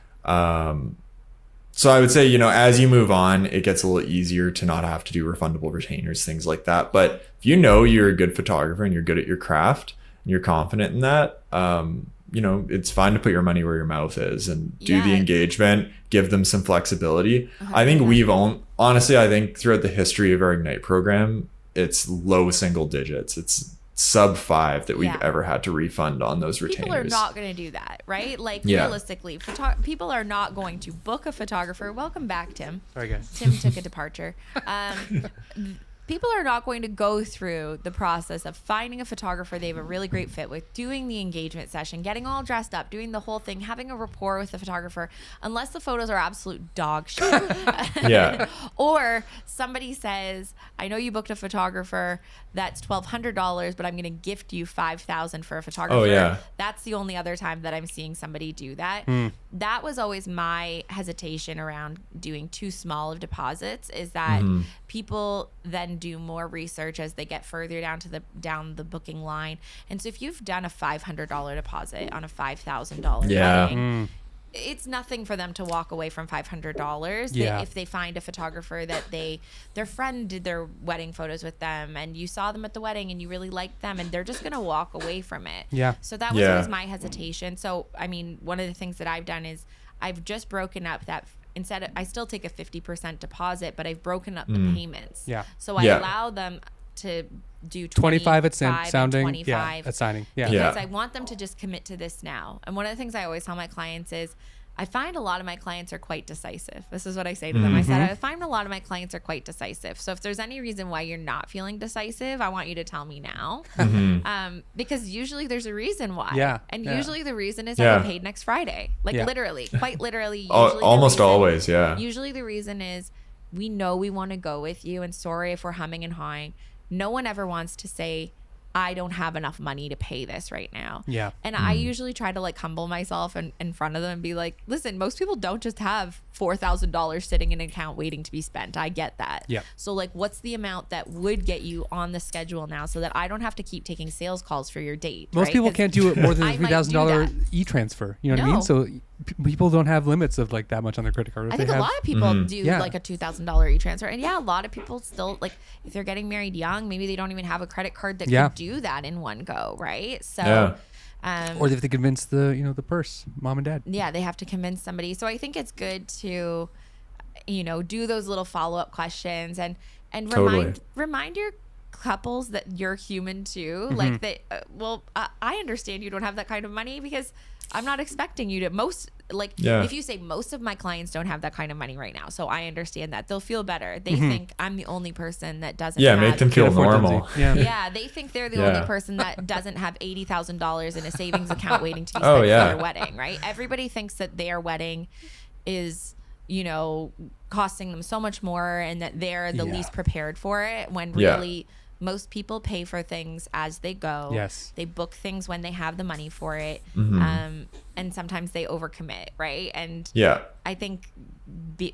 So I would say, as you move on, it gets a little easier to not have to do refundable retainers, things like that. But if you're a good photographer and you're good at your craft and you're confident in that, it's fine to put your money where your mouth is and do the engagement, give them some flexibility. I think I think throughout the history of our Ignite program, it's low single digits. It's sub 5 that we've ever had to refund on those retainers. People are not going to do that, right? Like realistically, people are not going to book a photographer. Welcome back, Tim. Sorry, guys. Tim took a departure. People are not going to go through the process of finding a photographer they have a really great fit with, doing the engagement session, getting all dressed up, doing the whole thing, having a rapport with the photographer, unless the photos are absolute dog shit. Or somebody says, I know you booked a photographer that's $1,200, but I'm going to gift you $5,000 for a photographer. Oh, yeah. That's the only other time that I'm seeing somebody do that. That was always my hesitation around doing too small of deposits, is that people then do more research as they get further down the booking line. And so if you've done a $500 deposit on a $5,000 wedding, it's nothing for them to walk away from $500 if they find a photographer that their friend did their wedding photos with them and you saw them at the wedding and you really liked them, and they're just going to walk away from it. So that was always my hesitation. So I mean, one of the things that I've done is I've just broken up that. Instead of, I still take a 50% deposit, but I've broken up the payments. So I allow them to do 25 at sounding, 25 at signing. Because I want them to just commit to this now. And one of the things I always tell my clients is, I find a lot of my clients are quite decisive. This is what I say to them. I said, I find a lot of my clients are quite decisive. So if there's any reason why you're not feeling decisive, I want you to tell me now. Because usually there's a reason why. And usually the reason is I get paid next Friday. Like literally, quite literally. Usually almost always, Usually the reason is, we know we want to go with you, and sorry if we're humming and hawing. No one ever wants to say, I don't have enough money to pay this right now. And I usually try to like humble myself in front of them and be like, listen, most people don't just have $4,000 sitting in an account waiting to be spent. I get that. So like, what's the amount that would get you on the schedule now so that I don't have to keep taking sales calls for your date? Most people can't do it more than a $3,000 e-transfer. You know what I mean? So people don't have limits of like that much on their credit card. I think a lot of people do like a $2,000 e-transfer. And a lot of people still, like, if they're getting married young, maybe they don't even have a credit card that could do that in one go, right? So or they have to convince the purse, mom and dad. They have to convince somebody. So I think it's good to do those little follow-up questions and remind your couples that you're human too. Like that I understand you don't have that kind of money, because I'm not expecting you to if you say most of my clients don't have that kind of money right now. So I understand that. They'll feel better. They think I'm the only person that doesn't have, make them feel normal. Yeah, they think they're the only person that doesn't have $80,000 in a savings account waiting to be spent for their wedding, right? Everybody thinks that their wedding is, costing them so much more and that they're the least prepared for it, when really most people pay for things as they go. Yes. They book things when they have the money for it. And sometimes they overcommit, right? And I think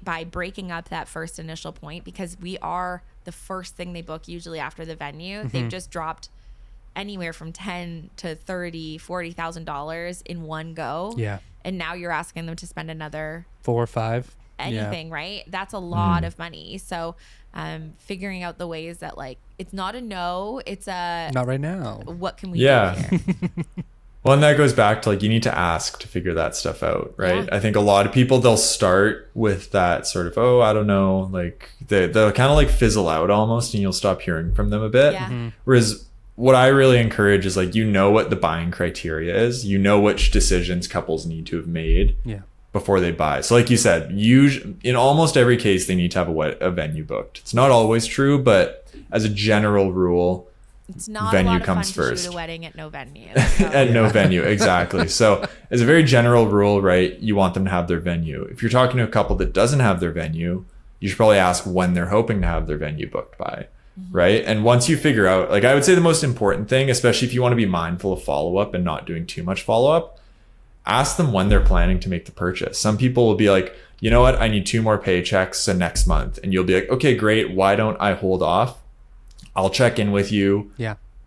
by breaking up that first initial point, because we are the first thing they book usually after the venue, they've just dropped anywhere from $10,000 to $30,000, $40,000 in one go. Yeah. And now you're asking them to spend another 4 or 5. anything, right? That's a lot of money. So figuring out the ways that it's not a no, it's a not right now. What can we do here? Well, and that goes back to you need to ask to figure that stuff out, right? Yeah. I think a lot of people, they'll start with that sort of, I don't know, they'll kind of fizzle out almost, and you'll stop hearing from them a bit. Yeah. Whereas what I really encourage is what the buying criteria is, which decisions couples need to have made before they buy. So like you said, in almost every case, they need to have a venue booked. It's not always true, but as a general rule, it's not venue a lot of comes fun first. to shoot a wedding at no venue. So. At no venue, exactly. So as a very general rule, right, you want them to have their venue. If you're talking to a couple that doesn't have their venue, you should probably ask when they're hoping to have their venue booked by, right? And once you figure out, I would say the most important thing, especially if you want to be mindful of follow-up and not doing too much follow-up, ask them when they're planning to make the purchase. Some people will be like, you know what, I need 2 more paychecks next month. And you'll be like, okay, great. Why don't I hold off? I'll check in with you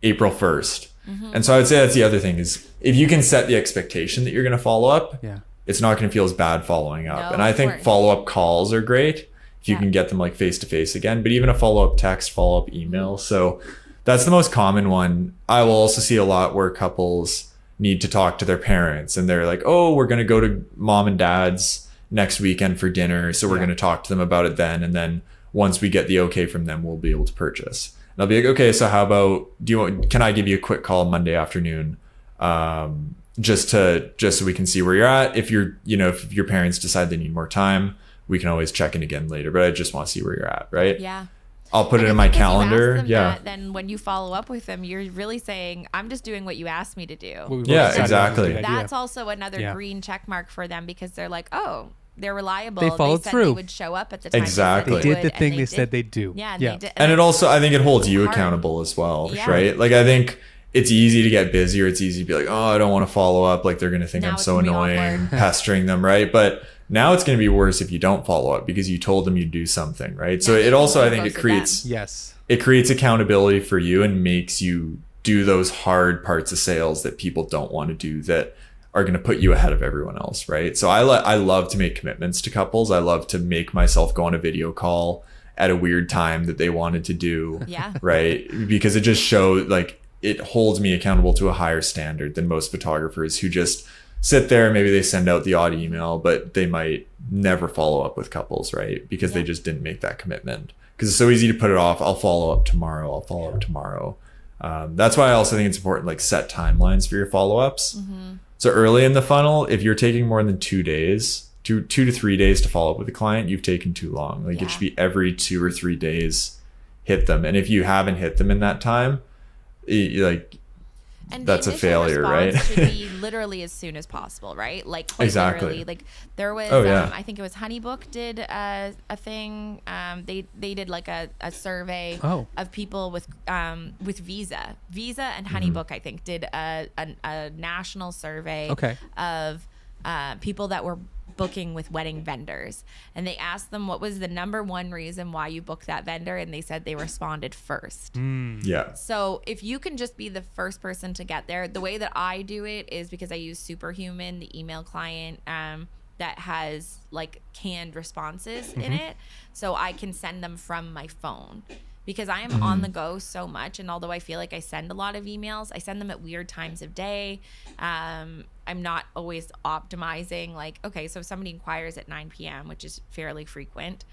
April 1st. And so I would say that's the other thing is if you can set the expectation that you're going to follow up, it's not going to feel as bad following up. No, and I think follow-up calls are great if you can get them face-to-face again, but even a follow-up text, follow-up email. So that's the most common one. I will also see a lot where couples need to talk to their parents and they're like, we're going to go to mom and dad's next weekend for dinner. So we're going to talk to them about it then. And then once we get the okay from them, we'll be able to purchase. And I'll be like, okay, so how about, can I give you a quick call Monday afternoon? Just so we can see where you're at. If if your parents decide they need more time, we can always check in again later, but I just want to see where you're at. Right. Yeah. I'll put it in my calendar. Then when you follow up with them, you're really saying, I'm just doing what you asked me to do. Exactly. That's also another green check mark for them because they're like, they're reliable. They followed said through. They would show up at the time. Exactly. They did the thing they said they'd do. Yeah. Yeah. They did. And it also, I think it holds you accountable as well, right? I think it's easy to get busy or it's easy to be like, I don't want to follow up. They're going to think I'm so annoying, pestering them, right? But now it's going to be worse if you don't follow up because you told them you'd do something, right? So it also, I think it creates, it creates accountability for you and makes you do those hard parts of sales that people don't want to do that are going to put you ahead of everyone else, right? So I love to make commitments to couples. I love to make myself go on a video call at a weird time that they wanted to do, right? Because it just shows it holds me accountable to a higher standard than most photographers who just sit there. Maybe they send out the odd email, but they might never follow up with couples, right? Because they just didn't make that commitment. Because it's so easy to put it off. I'll follow up tomorrow. That's why I also think it's important, set timelines for your follow-ups. So early in the funnel, if you're taking more than 2 days, 2 to 3 days to follow up with a client, you've taken too long. It should be every 2 or 3 days, hit them. And if you haven't hit them in that time, and that's a failure, right? Should be literally as soon as possible, right? Quite exactly. Literally. There was, I think it was Honeybook did a thing. They did a survey of people with Visa and Honeybook. I think did a national survey of people that were booking with wedding vendors, and they asked them what was the number one reason why you booked that vendor, and they said they responded first. So if you can just be the first person to get there, the way that I do it is because I use Superhuman, the email client that has canned responses in it, so I can send them from my phone. Because I am on the go so much, and although I feel like I send a lot of emails, I send them at weird times of day. I'm not always optimizing. Okay, so if somebody inquires at 9 p.m., which is fairly frequent.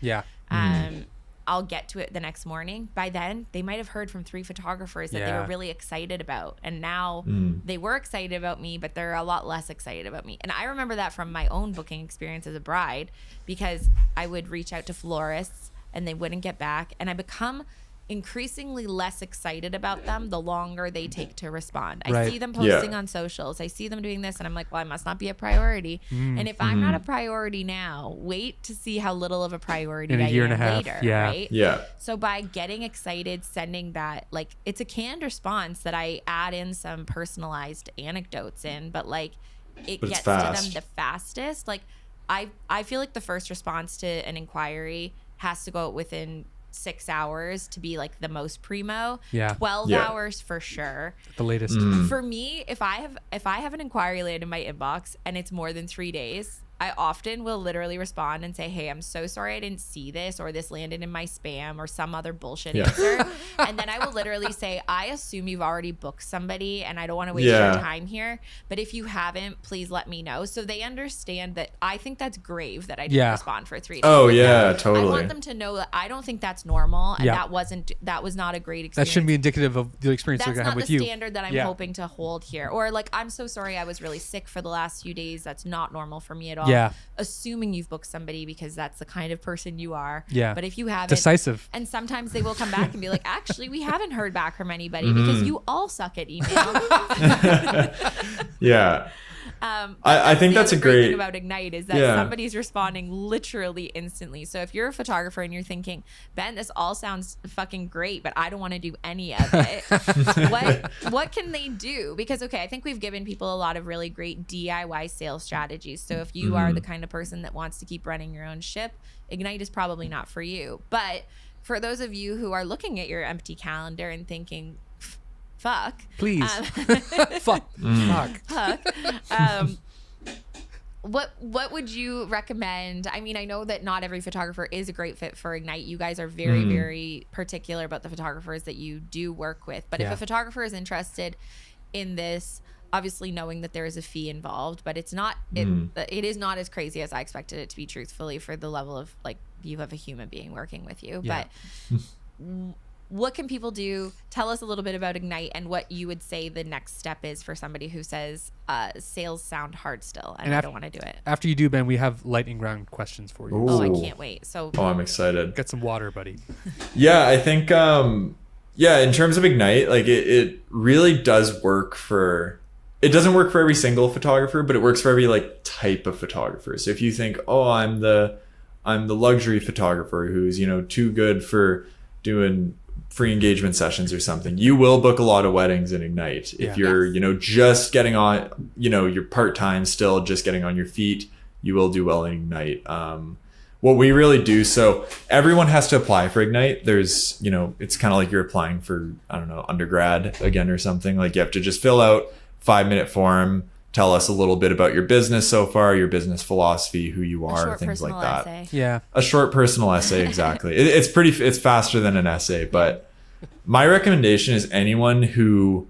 I'll get to it the next morning. By then, they might have heard from 3 photographers that they were really excited about. And now they were excited about me, but they're a lot less excited about me. And I remember that from my own booking experience as a bride, because I would reach out to florists and they wouldn't get back. And I become increasingly less excited about them the longer they take to respond. I see them posting on socials. I see them doing this and I'm like, well, I must not be a priority. And if I'm not a priority now, wait to see how little of a priority in a year and a half later, yeah. right? Yeah. So by getting excited, sending that, like, it's a canned response that I add in some personalized anecdotes in, but like it gets to them the fastest. Like I feel like the first response to an inquiry has to go out within 6 hours to be like the most primo. 12 hours for sure, the latest. For me, if I have an inquiry land in my inbox and it's more than 3 days, I often will literally respond and say, hey, I'm so sorry I didn't see this, or this landed in my spam, or some other bullshit answer. And then I will literally say, I assume you've already booked somebody and I don't want to waste your time here. But if you haven't, please let me know. So they understand that I think that's grave that I didn't respond for 3 days. Oh, yeah, totally. I want them to know that I don't think that's normal. And that was not a great experience. That shouldn't be indicative of the experience they're going to have with you. That's not the standard that I'm hoping to hold here. Or like, I'm so sorry I was really sick for the last few days. That's not normal for me at all. Assuming you've booked somebody because that's the kind of person you are. But if you haven't, decisive. And sometimes they will come back and be like, actually, we haven't heard back from anybody because you all suck at email. I think that's a great thing about Ignite is that somebody's responding literally instantly. So if you're a photographer and you're thinking, Ben, this all sounds fucking great, but I don't want to do any of it. what can they do? Because I think we've given people a lot of really great DIY sales strategies. So if you are the kind of person that wants to keep running your own ship, Ignite is probably not for you. But for those of you who are looking at your empty calendar and thinking, fuck. Please. Fuck. What would you recommend? I mean, I know that not every photographer is a great fit for Ignite. You guys are very, very particular about the photographers that you do work with. But if a photographer is interested in this, obviously knowing that there is a fee involved, but it's not, it is not as crazy as I expected it to be, truthfully, for the level of, like, you have a human being working with you. But what can people do? Tell us a little bit about Ignite and what you would say the next step is for somebody who says sales sound hard still and I don't want to do it. After you do, Ben, we have lightning round questions for you. Ooh. Oh, I can't wait. I'm excited. Get some water, buddy. I think in terms of Ignite, like it really does work for, it doesn't work for every single photographer, but it works for every like type of photographer. So if you think, I'm the luxury photographer who's, too good for doing free engagement sessions or something, you will book a lot of weddings in Ignite. If you're, just getting on, you're part-time still, just getting on your feet, you will do well in Ignite. What we really do, so everyone has to apply for Ignite. There's, it's kind of like you're applying for, I don't know, undergrad again or something. Like you have to just fill out 5-minute form, tell us a little bit about your business so far, your business philosophy, who you are, things like that. Essay. A short personal essay, exactly. It's faster than an essay, but my recommendation is anyone who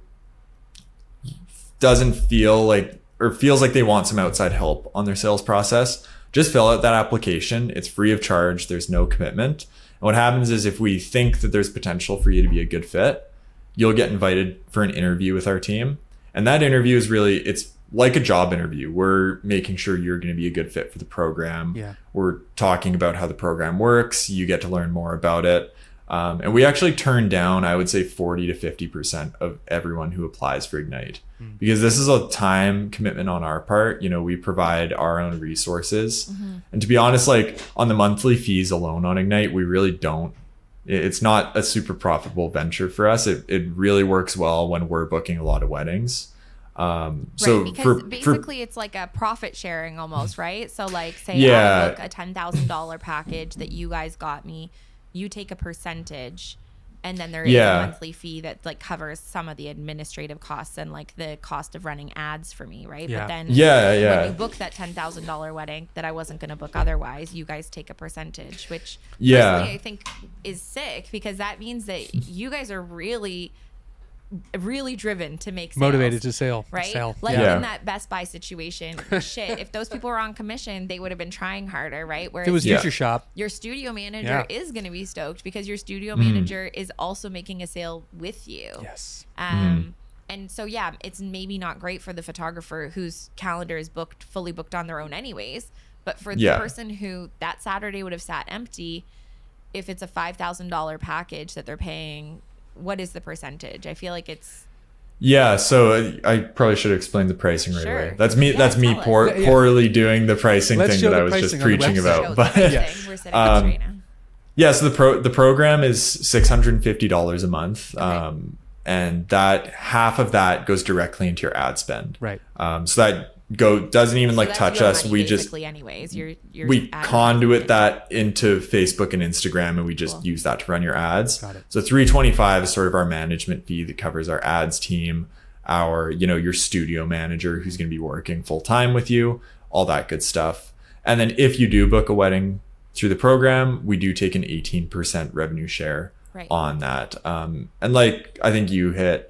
doesn't feel like, or feels like they want some outside help on their sales process, just fill out that application. It's free of charge. There's no commitment. And what happens is if we think that there's potential for you to be a good fit, you'll get invited for an interview with our team. And that interview is really, it's like a job interview. We're making sure you're going to be a good fit for the program. We're talking about how the program works. You get to learn more about it. And we actually turn down, I would say 40 to 50% of everyone who applies for Ignite, because this is a time commitment on our part. We provide our own resources. And to be honest, like on the monthly fees alone on Ignite, we really don't, it's not a super profitable venture for us. It really works well when we're booking a lot of weddings. So because basically it's like a profit sharing almost, right? So like say I book a $10,000 package that you guys got me, you take a percentage, and then there is a monthly fee that like covers some of the administrative costs and like the cost of running ads for me, right? But then when you book that $10,000 wedding that I wasn't going to book otherwise, you guys take a percentage, which personally I think is sick, because that means that you guys are really really driven to make sales. Motivated to sell. Right? Sell. Like Yeah. in that Best Buy situation, shit, if those people were on commission, they would have been trying harder, right? Whereas If it was Yeah. Future Shop. your studio manager Yeah. is going to be stoked because your studio manager is also making a sale with you. Yes. And so, yeah, it's maybe not great for the photographer whose calendar is fully booked on their own anyways. But for the Yeah. person who that Saturday would have sat empty, if it's a $5,000 package that they're paying, what is the percentage? I feel like it's... Yeah, so I probably should explain the pricing right Sure. away. That's me. Yeah, That's me tell us. Yeah. poorly doing the pricing Let's thing show that the I was just pricing on the preaching website. Show about. the But pricing. We're sitting up right now. yeah, so the program is $650 a month, and that half of that goes directly into your ad spend. Right. So that doesn't even So like that's touch your us. money, We just basically anyways. Your we ad conduit spend. that into Facebook and Instagram, and we just Cool. use that to run your ads. Got it. So $325 is sort of our management fee that covers our ads team, our your studio manager who's going to be working full time with you, all that good stuff. And then if you do book a wedding through the program, we do take an 18% revenue share Right. on that. And like I think you hit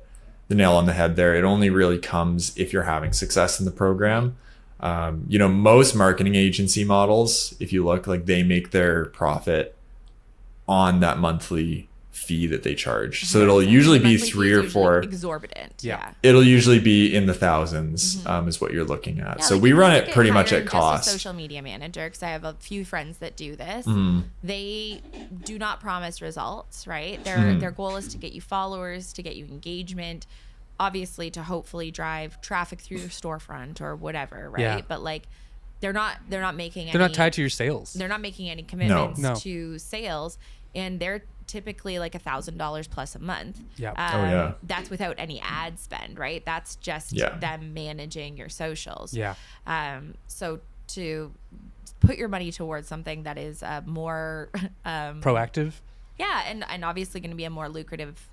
the nail on the head there. It only really comes if you're having success in the program. Most marketing agency models, if you look, like they make their profit on that monthly fee that they charge. So it'll usually be Monthly 3 fees or usually 4. exorbitant. Yeah. Yeah. It'll usually be in the thousands, is what you're looking at. Yeah, so like we if run you it look pretty much hiring at just a cost. social media manager, because I have a few friends that do this. Mm-hmm. They do not promise results, right? Mm-hmm. Their goal is to get you followers, to get you engagement, obviously to hopefully drive traffic through your storefront or whatever, right? Yeah. But like they're not making They're not tied to your sales. they're not making any commitments No. to sales, and they're typically like $1,000 plus a month. Yeah. Oh, yeah. That's without any ad spend, right? That's just Yeah. them managing your socials. Yeah. So to put your money towards something that is more Proactive. yeah, and obviously going to be a more lucrative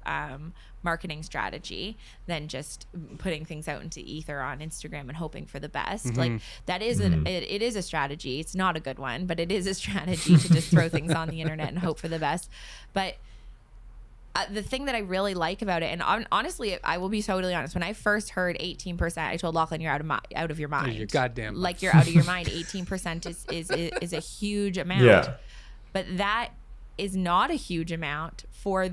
marketing strategy than just putting things out into ether on Instagram and hoping for the best. Like that is it is a strategy. It's not a good one, but it is a strategy to just throw things on the internet and hope for the best. But the thing that I really like about it, and honestly, I will be totally honest. When I first heard 18%, I told Lachlan, "You're out of your mind. You're goddamn mind. Like you're out of your mind. 18% is a huge amount." Yeah. But that is not a huge amount for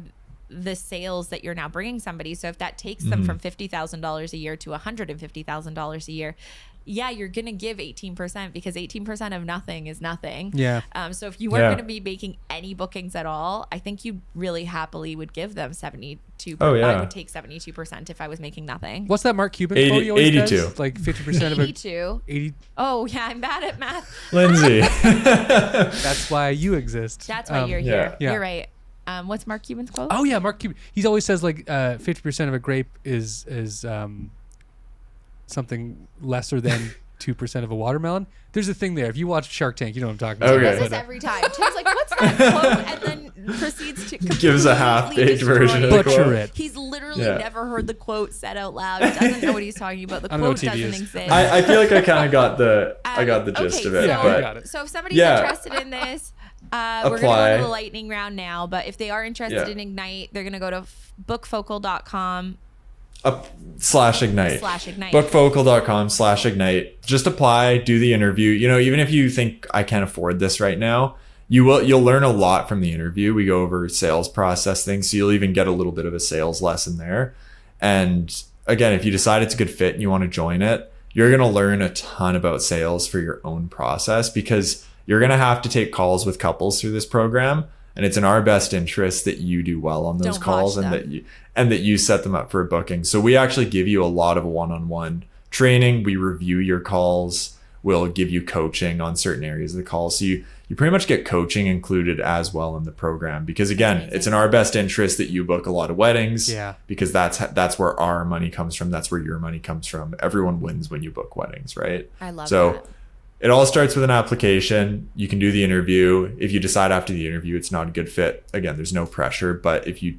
the sales that you're now bringing somebody. So if that takes them from $50,000 a year to $150,000 a year, yeah, you're going to give 18% because 18% of nothing is nothing. Yeah. So if you weren't Yeah. going to be making any bookings at all, I think you really happily would give them 72%. Oh, yeah. I would take 72% if I was making nothing. What's that Mark Cuban 80 quote he always 82. does? Like 50% of it. 82. 80. Oh, yeah, I'm bad at math. Lindsay. That's why you exist. That's why you're here. yeah. You're right. What's Mark Cuban's quote? Oh yeah, Mark Cuban. He always says like 50% of a grape is something lesser than 2% of a watermelon. There's a thing there. If you watch Shark Tank, you know what I'm talking about. He Okay. does this But, every time. Tim's like, "What's that quote?" And then proceeds to Gives a half-baked completely version of destroy the butcher quote. it. He's literally Yeah. never heard the quote said out loud. He doesn't know what he's talking about. The I don't know quote what TV doesn't is. exist. I feel like I kind of got the gist okay, of it. Yeah, but I got it. So if somebody's Yeah. interested in this, we're going to go Apply. to the lightning round now. But if they are interested Yeah. in Ignite, they're going to go to bookfocal.com /Ignite. /Ignite. Bookfocal.com/Ignite. Just apply, do the interview. Even if you think I can't afford this right now, you'll learn a lot from the interview. We go over sales process things, so you'll even get a little bit of a sales lesson there. And again, if you decide it's a good fit and you want to join it, you're going to learn a ton about sales for your own process, because you're going to have to take calls with couples through this program. And it's in our best interest that you do well on those Don't calls, botch and them. that you set them up for a booking. So we actually give you a lot of one-on-one training. We review your calls. We'll give you coaching on certain areas of the call. So you pretty much get coaching included as well in the program, because again, Amazing. it's in our best interest that you book a lot of weddings. Yeah. Because that's where our money comes from. That's where your money comes from. Everyone wins when you book weddings, right? I love So that. it all starts with an application. You can do the interview. If you decide after the interview it's not a good fit, again, there's no pressure. But if you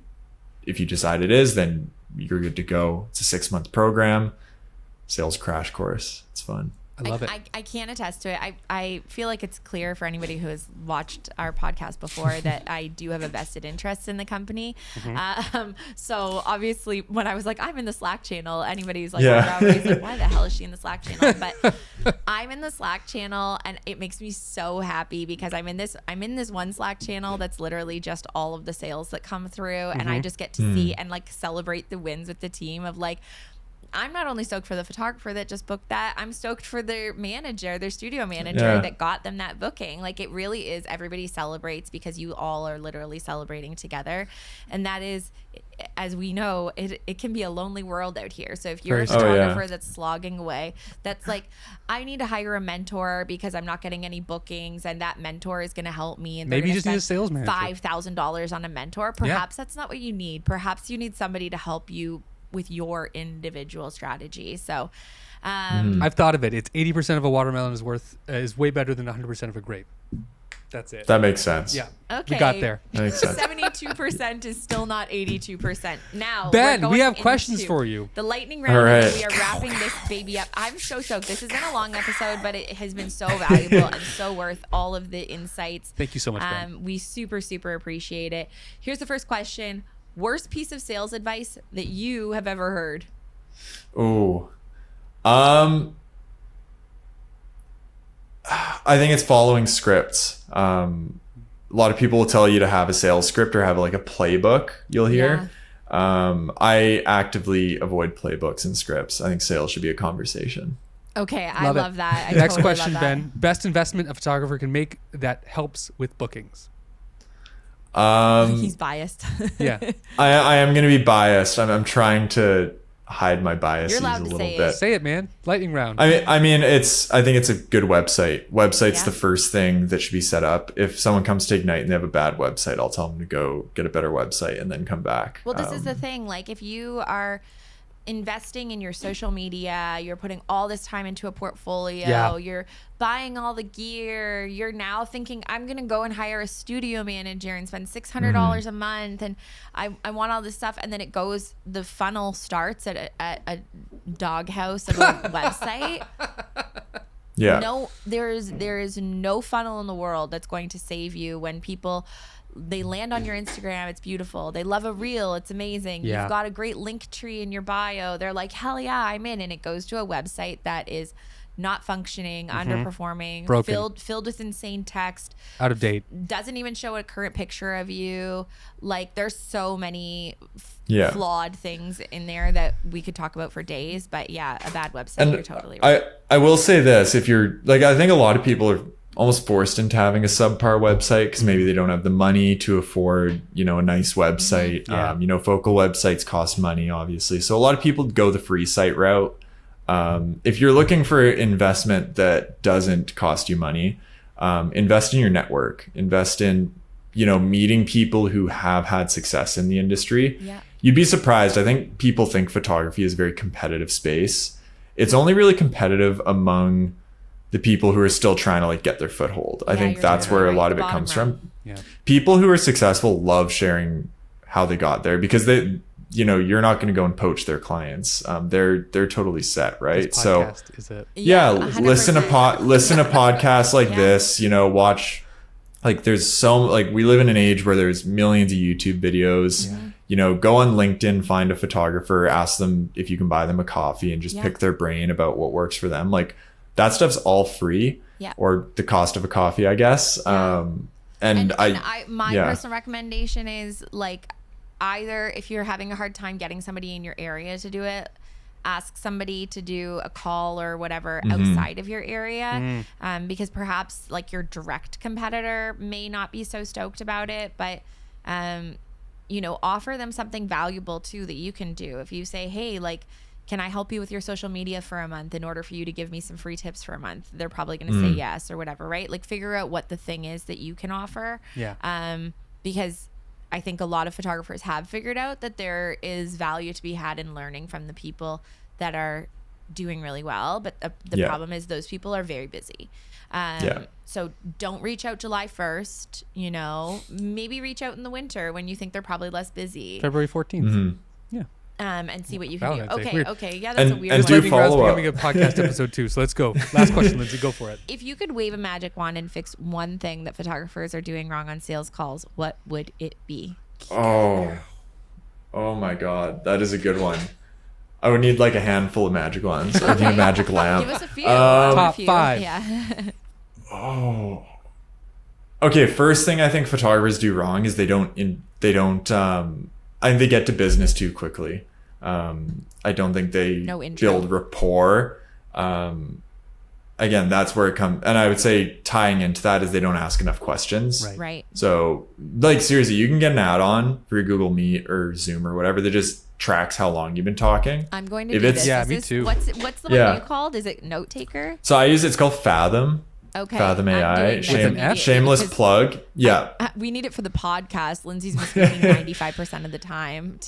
decide it is, then you're good to go. It's a 6-month program, sales crash course. It's fun. I love it. I can't attest to it. I feel like it's clear for anybody who has watched our podcast before that I do have a vested interest in the company. So obviously when I was like, I'm in the Slack channel, anybody's like, everybody's like, why the hell is she in the Slack channel? But I'm in the Slack channel and it makes me so happy because I'm in this one Slack channel that's literally just all of the sales that come through. And I just get to see and like celebrate the wins with the team of like, I'm not only stoked for the photographer that just booked that, I'm stoked for their manager, their studio manager that got them that booking. Like it really is, everybody celebrates because you all are literally celebrating together. And that is, as we know, it can be a lonely world out here. So if you're a photographer that's slogging away, that's like, I need to hire a mentor because I'm not getting any bookings and that mentor is going to help me. And maybe you just need a sales manager. $5,000 on a mentor. Perhaps that's not what you need. Perhaps you need somebody to help you with your individual strategy. So I've thought of it. It's 80% of a watermelon is way better than 100% of a grape. That's it. That makes sense. Yeah. Okay. We got there. That makes sense. 72% is still not 82%. Now, Ben, we have questions for you. The lightning round. All right. And we are wrapping this baby up. I'm so stoked. This has been a long episode, but it has been so valuable and so worth all of the insights. Thank you so much, Ben. We super, super appreciate it. Here's the first question. Worst piece of sales advice that you have ever heard? Ooh. I think it's following scripts. A lot of people will tell you to have a sales script or have like a playbook you'll hear. I actively avoid playbooks and scripts. I think sales should be a conversation. Okay, I love that. I Next totally question, love that. Ben. Best investment a photographer can make that helps with bookings. He's biased. Yeah. I am going to be biased. I'm trying to hide my biases You're allowed a to little say it. bit. Say it, man. Lightning round. I think it's a good website. Website's the first thing that should be set up. If someone comes to Ignite and they have a bad website, I'll tell them to go get a better website and then come back. Well, this is the thing. Like if you are investing in your social media, you're putting all this time into a portfolio, you're buying all the gear, you're now thinking, I'm going to go and hire a studio manager and spend $600 a month. And I want all this stuff. And then the funnel starts at a doghouse of a website. Yeah. No, there is no funnel in the world that's going to save you when people, they land on your Instagram, it's beautiful. They love a reel, it's amazing. Yeah. You've got a great link tree in your bio. They're like, hell yeah, I'm in. And it goes to a website that is not functioning, underperforming, Broken. filled with insane text, Out of date. doesn't even show a current picture of you. Like there's so many flawed things in there that we could talk about for days. But yeah, a bad website, And you're totally right. I will say this, if you're like, I think a lot of people are almost forced into having a subpar website because maybe they don't have the money to afford, a nice website. Yeah. Focal websites cost money, obviously. So a lot of people go the free site route. If you're looking for investment that doesn't cost you money, invest in your network, invest in, meeting people who have had success in the industry. Yeah. You'd be surprised. I think people think photography is a very competitive space. It's only really competitive among the people who are still trying to get their foothold. I think that's where a lot of it comes from. Yeah. People who are successful love sharing how they got there because they, you're not going to go and poach their clients. They're totally set, right? This So podcast is it. yeah, 100%. listen to podcasts like this, watch, there's we live in an age where there's millions of YouTube videos. Go on LinkedIn, find a photographer, ask them if you can buy them a coffee and just pick their brain about what works for them. That stuff's all free, or the cost of a coffee, I guess. My personal recommendation is either if you're having a hard time getting somebody in your area to do it, ask somebody to do a call or whatever outside of your area, because perhaps your direct competitor may not be so stoked about it, but offer them something valuable too that you can do. If you say, hey, can I help you with your social media for a month in order for you to give me some free tips for a month? They're probably going to say yes or whatever, right? Figure out what the thing is that you can offer. Yeah. Because I think a lot of photographers have figured out that there is value to be had in learning from the people that are doing really well. But the problem is those people are very busy. So don't reach out July 1st, maybe reach out in the winter when you think they're probably less busy. February 14th. Yeah. and see what you can do. Valentine's Day. Okay, Weird. okay, yeah, that's a And weird do one. Lightning round's follow up. becoming a podcast episode too. So let's go. Last question, Lindsay. Go for it. If you could wave a magic wand and fix one thing that photographers are doing wrong on sales calls, what would it be? Oh my God, that is a good one. I would need like a handful of magic wands. I need a magic lamp. Give us a few. Top A few. 5. Yeah. Okay, first thing I think photographers do wrong is I think they get to business too quickly. I don't think they No intro. build rapport. Again, that's where it comes. And I would say tying into that is they don't ask enough questions. Right. Right. So like seriously, you can get an add-on for your Google Meet or Zoom or whatever that just tracks how long you've been talking. I'm going to If do it's- this. Yeah, Is me this- too. What's the Yeah. one you called? Is it Note Taker? So it's called Fathom. Okay. Fathom I'm AI. doing this With an F? immediately Shameless because plug. Yeah. we need it for the podcast. Lindsay's been speaking 95% of the time.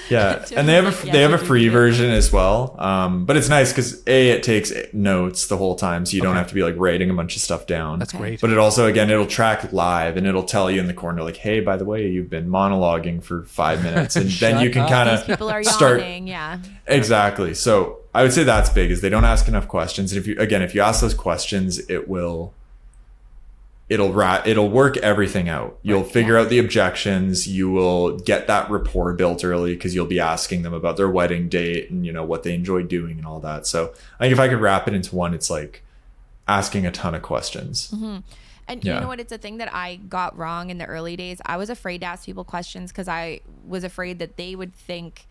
Yeah, to- and they have a yeah, they have to a do free it. version as well. But it's nice because it takes notes the whole time, so you don't Okay. have to be like writing a bunch of stuff down. That's Okay. great. But it also it'll track live and it'll tell you in the corner like, hey, by the way, you've been monologuing for 5 minutes, and then Shut you can up. kind These of people are start yawning. Yeah. exactly. So I would say that's big is they don't ask enough questions, and if you ask those questions, it'll work everything out. You'll figure out the objections. You will get that rapport built early because you'll be asking them about their wedding date and what they enjoy doing and all that. So I think if I could wrap it into one, it's like asking a ton of questions. And Yeah. you know what? It's a thing that I got wrong in the early days. I was afraid to ask people questions because I was afraid that they would think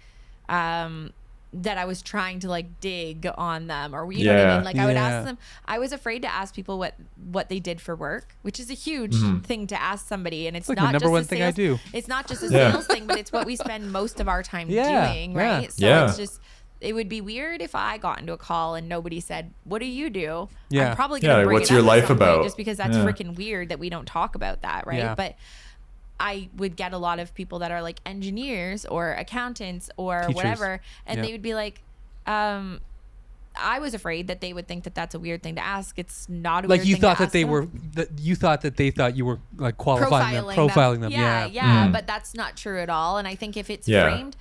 that I was trying to like dig on them, or you know what I Yeah. mean? Like I would Yeah. ask them. I was afraid to ask people what they did for work, which is a huge thing to ask somebody, and it's like not the number just one a thing I sales- do. It's not just a Yeah. sales thing, but it's what we spend most of our time Yeah, doing, yeah. right? So Yeah. it's just. It would be weird if I got into a call and nobody said, "What do you do?" Yeah. I'm probably Yeah, gonna like, bring what's it your up at life some point about? just because that's Yeah. freaking weird that we don't talk about that, right? Yeah. But I would get a lot of people that are like engineers or accountants or Teachers. whatever, and Yep. they would be like, I was afraid that they would think that that's a weird thing to ask. It's not a Like weird you thing thought to that ask they them. were you thought that they thought you were like profiling them. Yeah, Yeah. but that's not true at all. And I think if it's Yeah. framed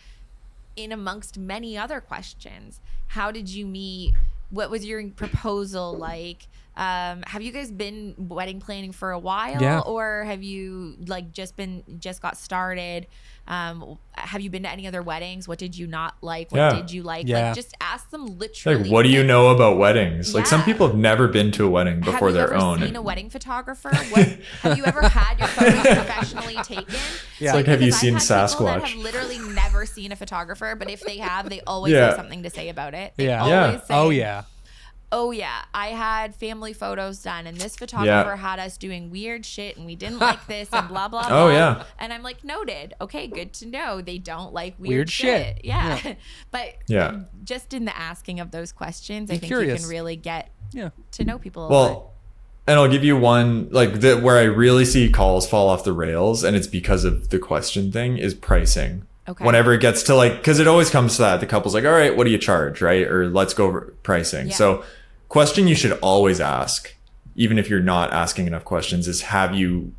in amongst many other questions, how did you meet? What was your proposal like? Have you guys been wedding planning for a while, Yeah. or have you like just got started? Have you been to any other weddings? What did you not like? What Yeah. did you like? Yeah. Like just ask them literally. Like, what do you know about weddings? Like some Yeah. people have never been to a wedding before have you their ever own. seen a wedding photographer? Have you ever had your photos professionally taken? Yeah. Like, have you because I've seen had people that Sasquatch? have literally never seen a photographer, but if they have, they always Yeah. have something to say about it. They Yeah. always say, Oh yeah. oh yeah, I had family photos done and this photographer had us doing weird shit and we didn't like this and blah blah blah. Oh, yeah. And I'm like, noted. Okay, good to know. They don't like Weird weird, shit. Yeah. But Yeah. just in the asking of those questions, I think curious. you can really get Yeah. to know people a lot. Well, and I'll give you one like where I really see calls fall off the rails, and it's because of the question thing is pricing. Okay. Whenever it gets to like, because it always comes to that, the couple's like, all right, what do you charge, right? Or let's go over pricing. Yeah. So, question you should always ask, even if you're not asking enough questions, is have you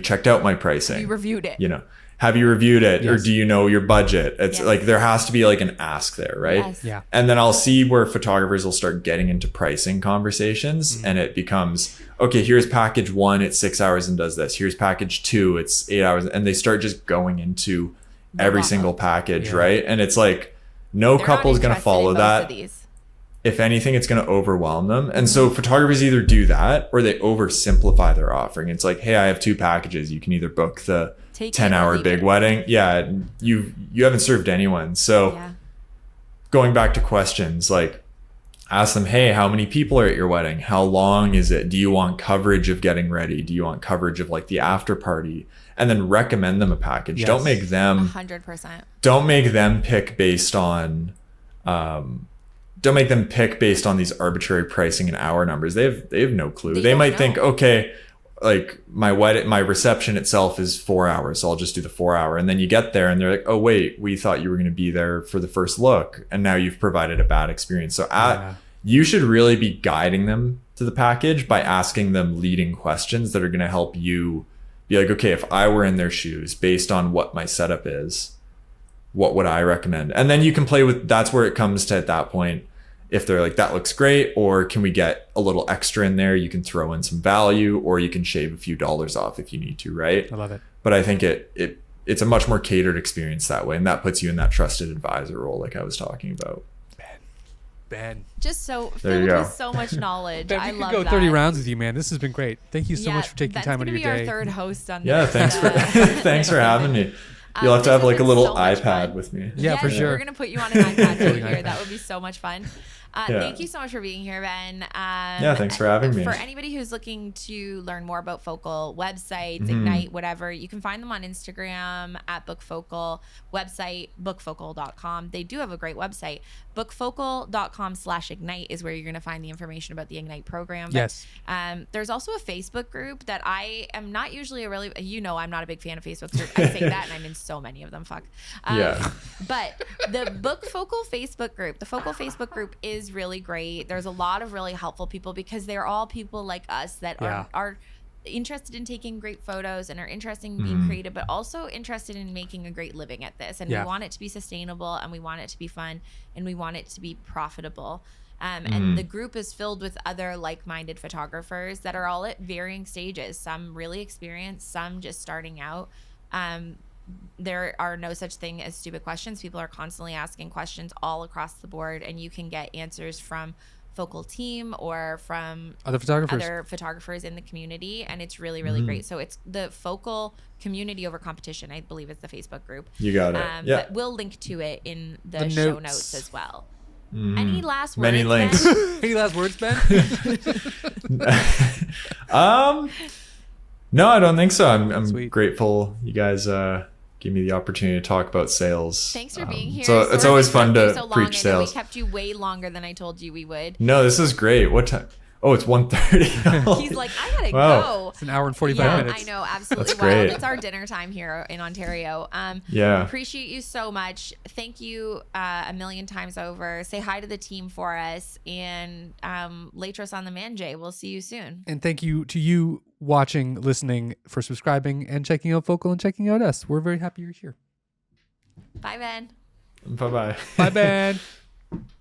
checked out my pricing? You reviewed it. Have you reviewed it, or Yes. do you know your budget? It's Yes. like there has to be like an ask there, right? Yes. Yeah. And then I'll see where photographers will start getting into pricing conversations, and it becomes, okay, here's package 1, it's 6 hours and does this. Here's package 2, it's 8 hours. And they start just going into every lot. single package, Yeah. right? And it's like, no They're couple not is going to interested follow in most that. of these. If anything, it's going to overwhelm them. And so photographers either do that or they oversimplify their offering. It's like, hey, I have 2 packages. You can either book the Take it 10-hour or leave big it. wedding. Yeah, you haven't served anyone. So Yeah. going back to questions, like ask them, hey, how many people are at your wedding? How long is it? Do you want coverage of getting ready? Do you want coverage of like the after party? And then recommend them a package. Yes. Don't make them 100%. pick based on these arbitrary pricing and hour numbers. They have no clue. They They don't might know. think, okay, like my reception itself is 4 hours, so I'll just do the 4 hour. And then you get there and they're like, oh wait, we thought you were going to be there for the first look, and now you've provided a bad experience. So Yeah. you should really be guiding them to the package by asking them leading questions that are going to help you be like, okay, if I were in their shoes, based on what my setup is, what would I recommend? And then you can play with, that's where it comes to at that point. If they're like, that looks great, or can we get a little extra in there? You can throw in some value, or you can shave a few dollars off if you need to, right? I love it. But I think it's a much more catered experience that way. And that puts you in that trusted advisor role, like I was talking about. Ben. Just so There you filled go. with so much knowledge. Ben, I we love could go that. 30 rounds with you, man. This has been great. Thank you so much for taking Ben's time out of gonna your be day. our third host on Yeah, this. thanks for thanks for having me. You'll have to have this like has a been little so much iPad fun. with me. Yeah, for sure. We're gonna put you on an iPad Totally right here. iPad. That would be so much fun. Thank you so much for being here, Ben. Yeah, thanks for having me. For anybody who's looking to learn more about Focal, websites, Mm-hmm. Ignite, whatever, you can find them on Instagram at BookFocal, website bookfocal.com. They do have a great website. Bookfocal.com/Ignite is where you're going to find the information about the Ignite program. But, Yes. there's also a Facebook group that I am not usually I'm not a big fan of Facebook groups. I say that and I'm in so many of them. Fuck. Yeah. But the Book Focal Facebook group, the Focal Facebook group is really great. There's a lot of really helpful people because they're all people like us that Yeah. are interested in taking great photos and are interested in being creative, but also interested in making a great living at this. And Yeah. we want it to be sustainable, and we want it to be fun, and we want it to be profitable. And the group is filled with other like-minded photographers that are all at varying stages, some really experienced, some just starting out. There are no such thing as stupid questions. People are constantly asking questions all across the board, and you can get answers from Focal team or from Other photographers. other photographers in the community, and it's really, really great. So it's the Focal Community Over Competition, I believe, is the Facebook group. You got it. Yeah. But we'll link to it in the The show notes. notes as well. Any last words? Many links. Ben? Any last words, Ben? No, I don't think so. I'm Sweet. grateful you guys gave me the opportunity to talk about sales. Thanks for being here. So it's Sorry always we fun kept you to so long. preach I know sales. We kept you way longer than I told you we would. No, this is great. What time? Oh, it's 1:30. He's like, I gotta Wow. go. It's an hour and 45 Yeah, minutes. I know, absolutely That's wild. great. It's our dinner time here in Ontario. Yeah. Appreciate you so much. Thank you a million times over. Say hi to the team for us, and Latros on the Manje. We'll see you soon. And thank you to you watching, listening, for subscribing and checking out Focal and checking out us. We're very happy you're here. Bye, Ben. Bye-bye. Bye, Ben.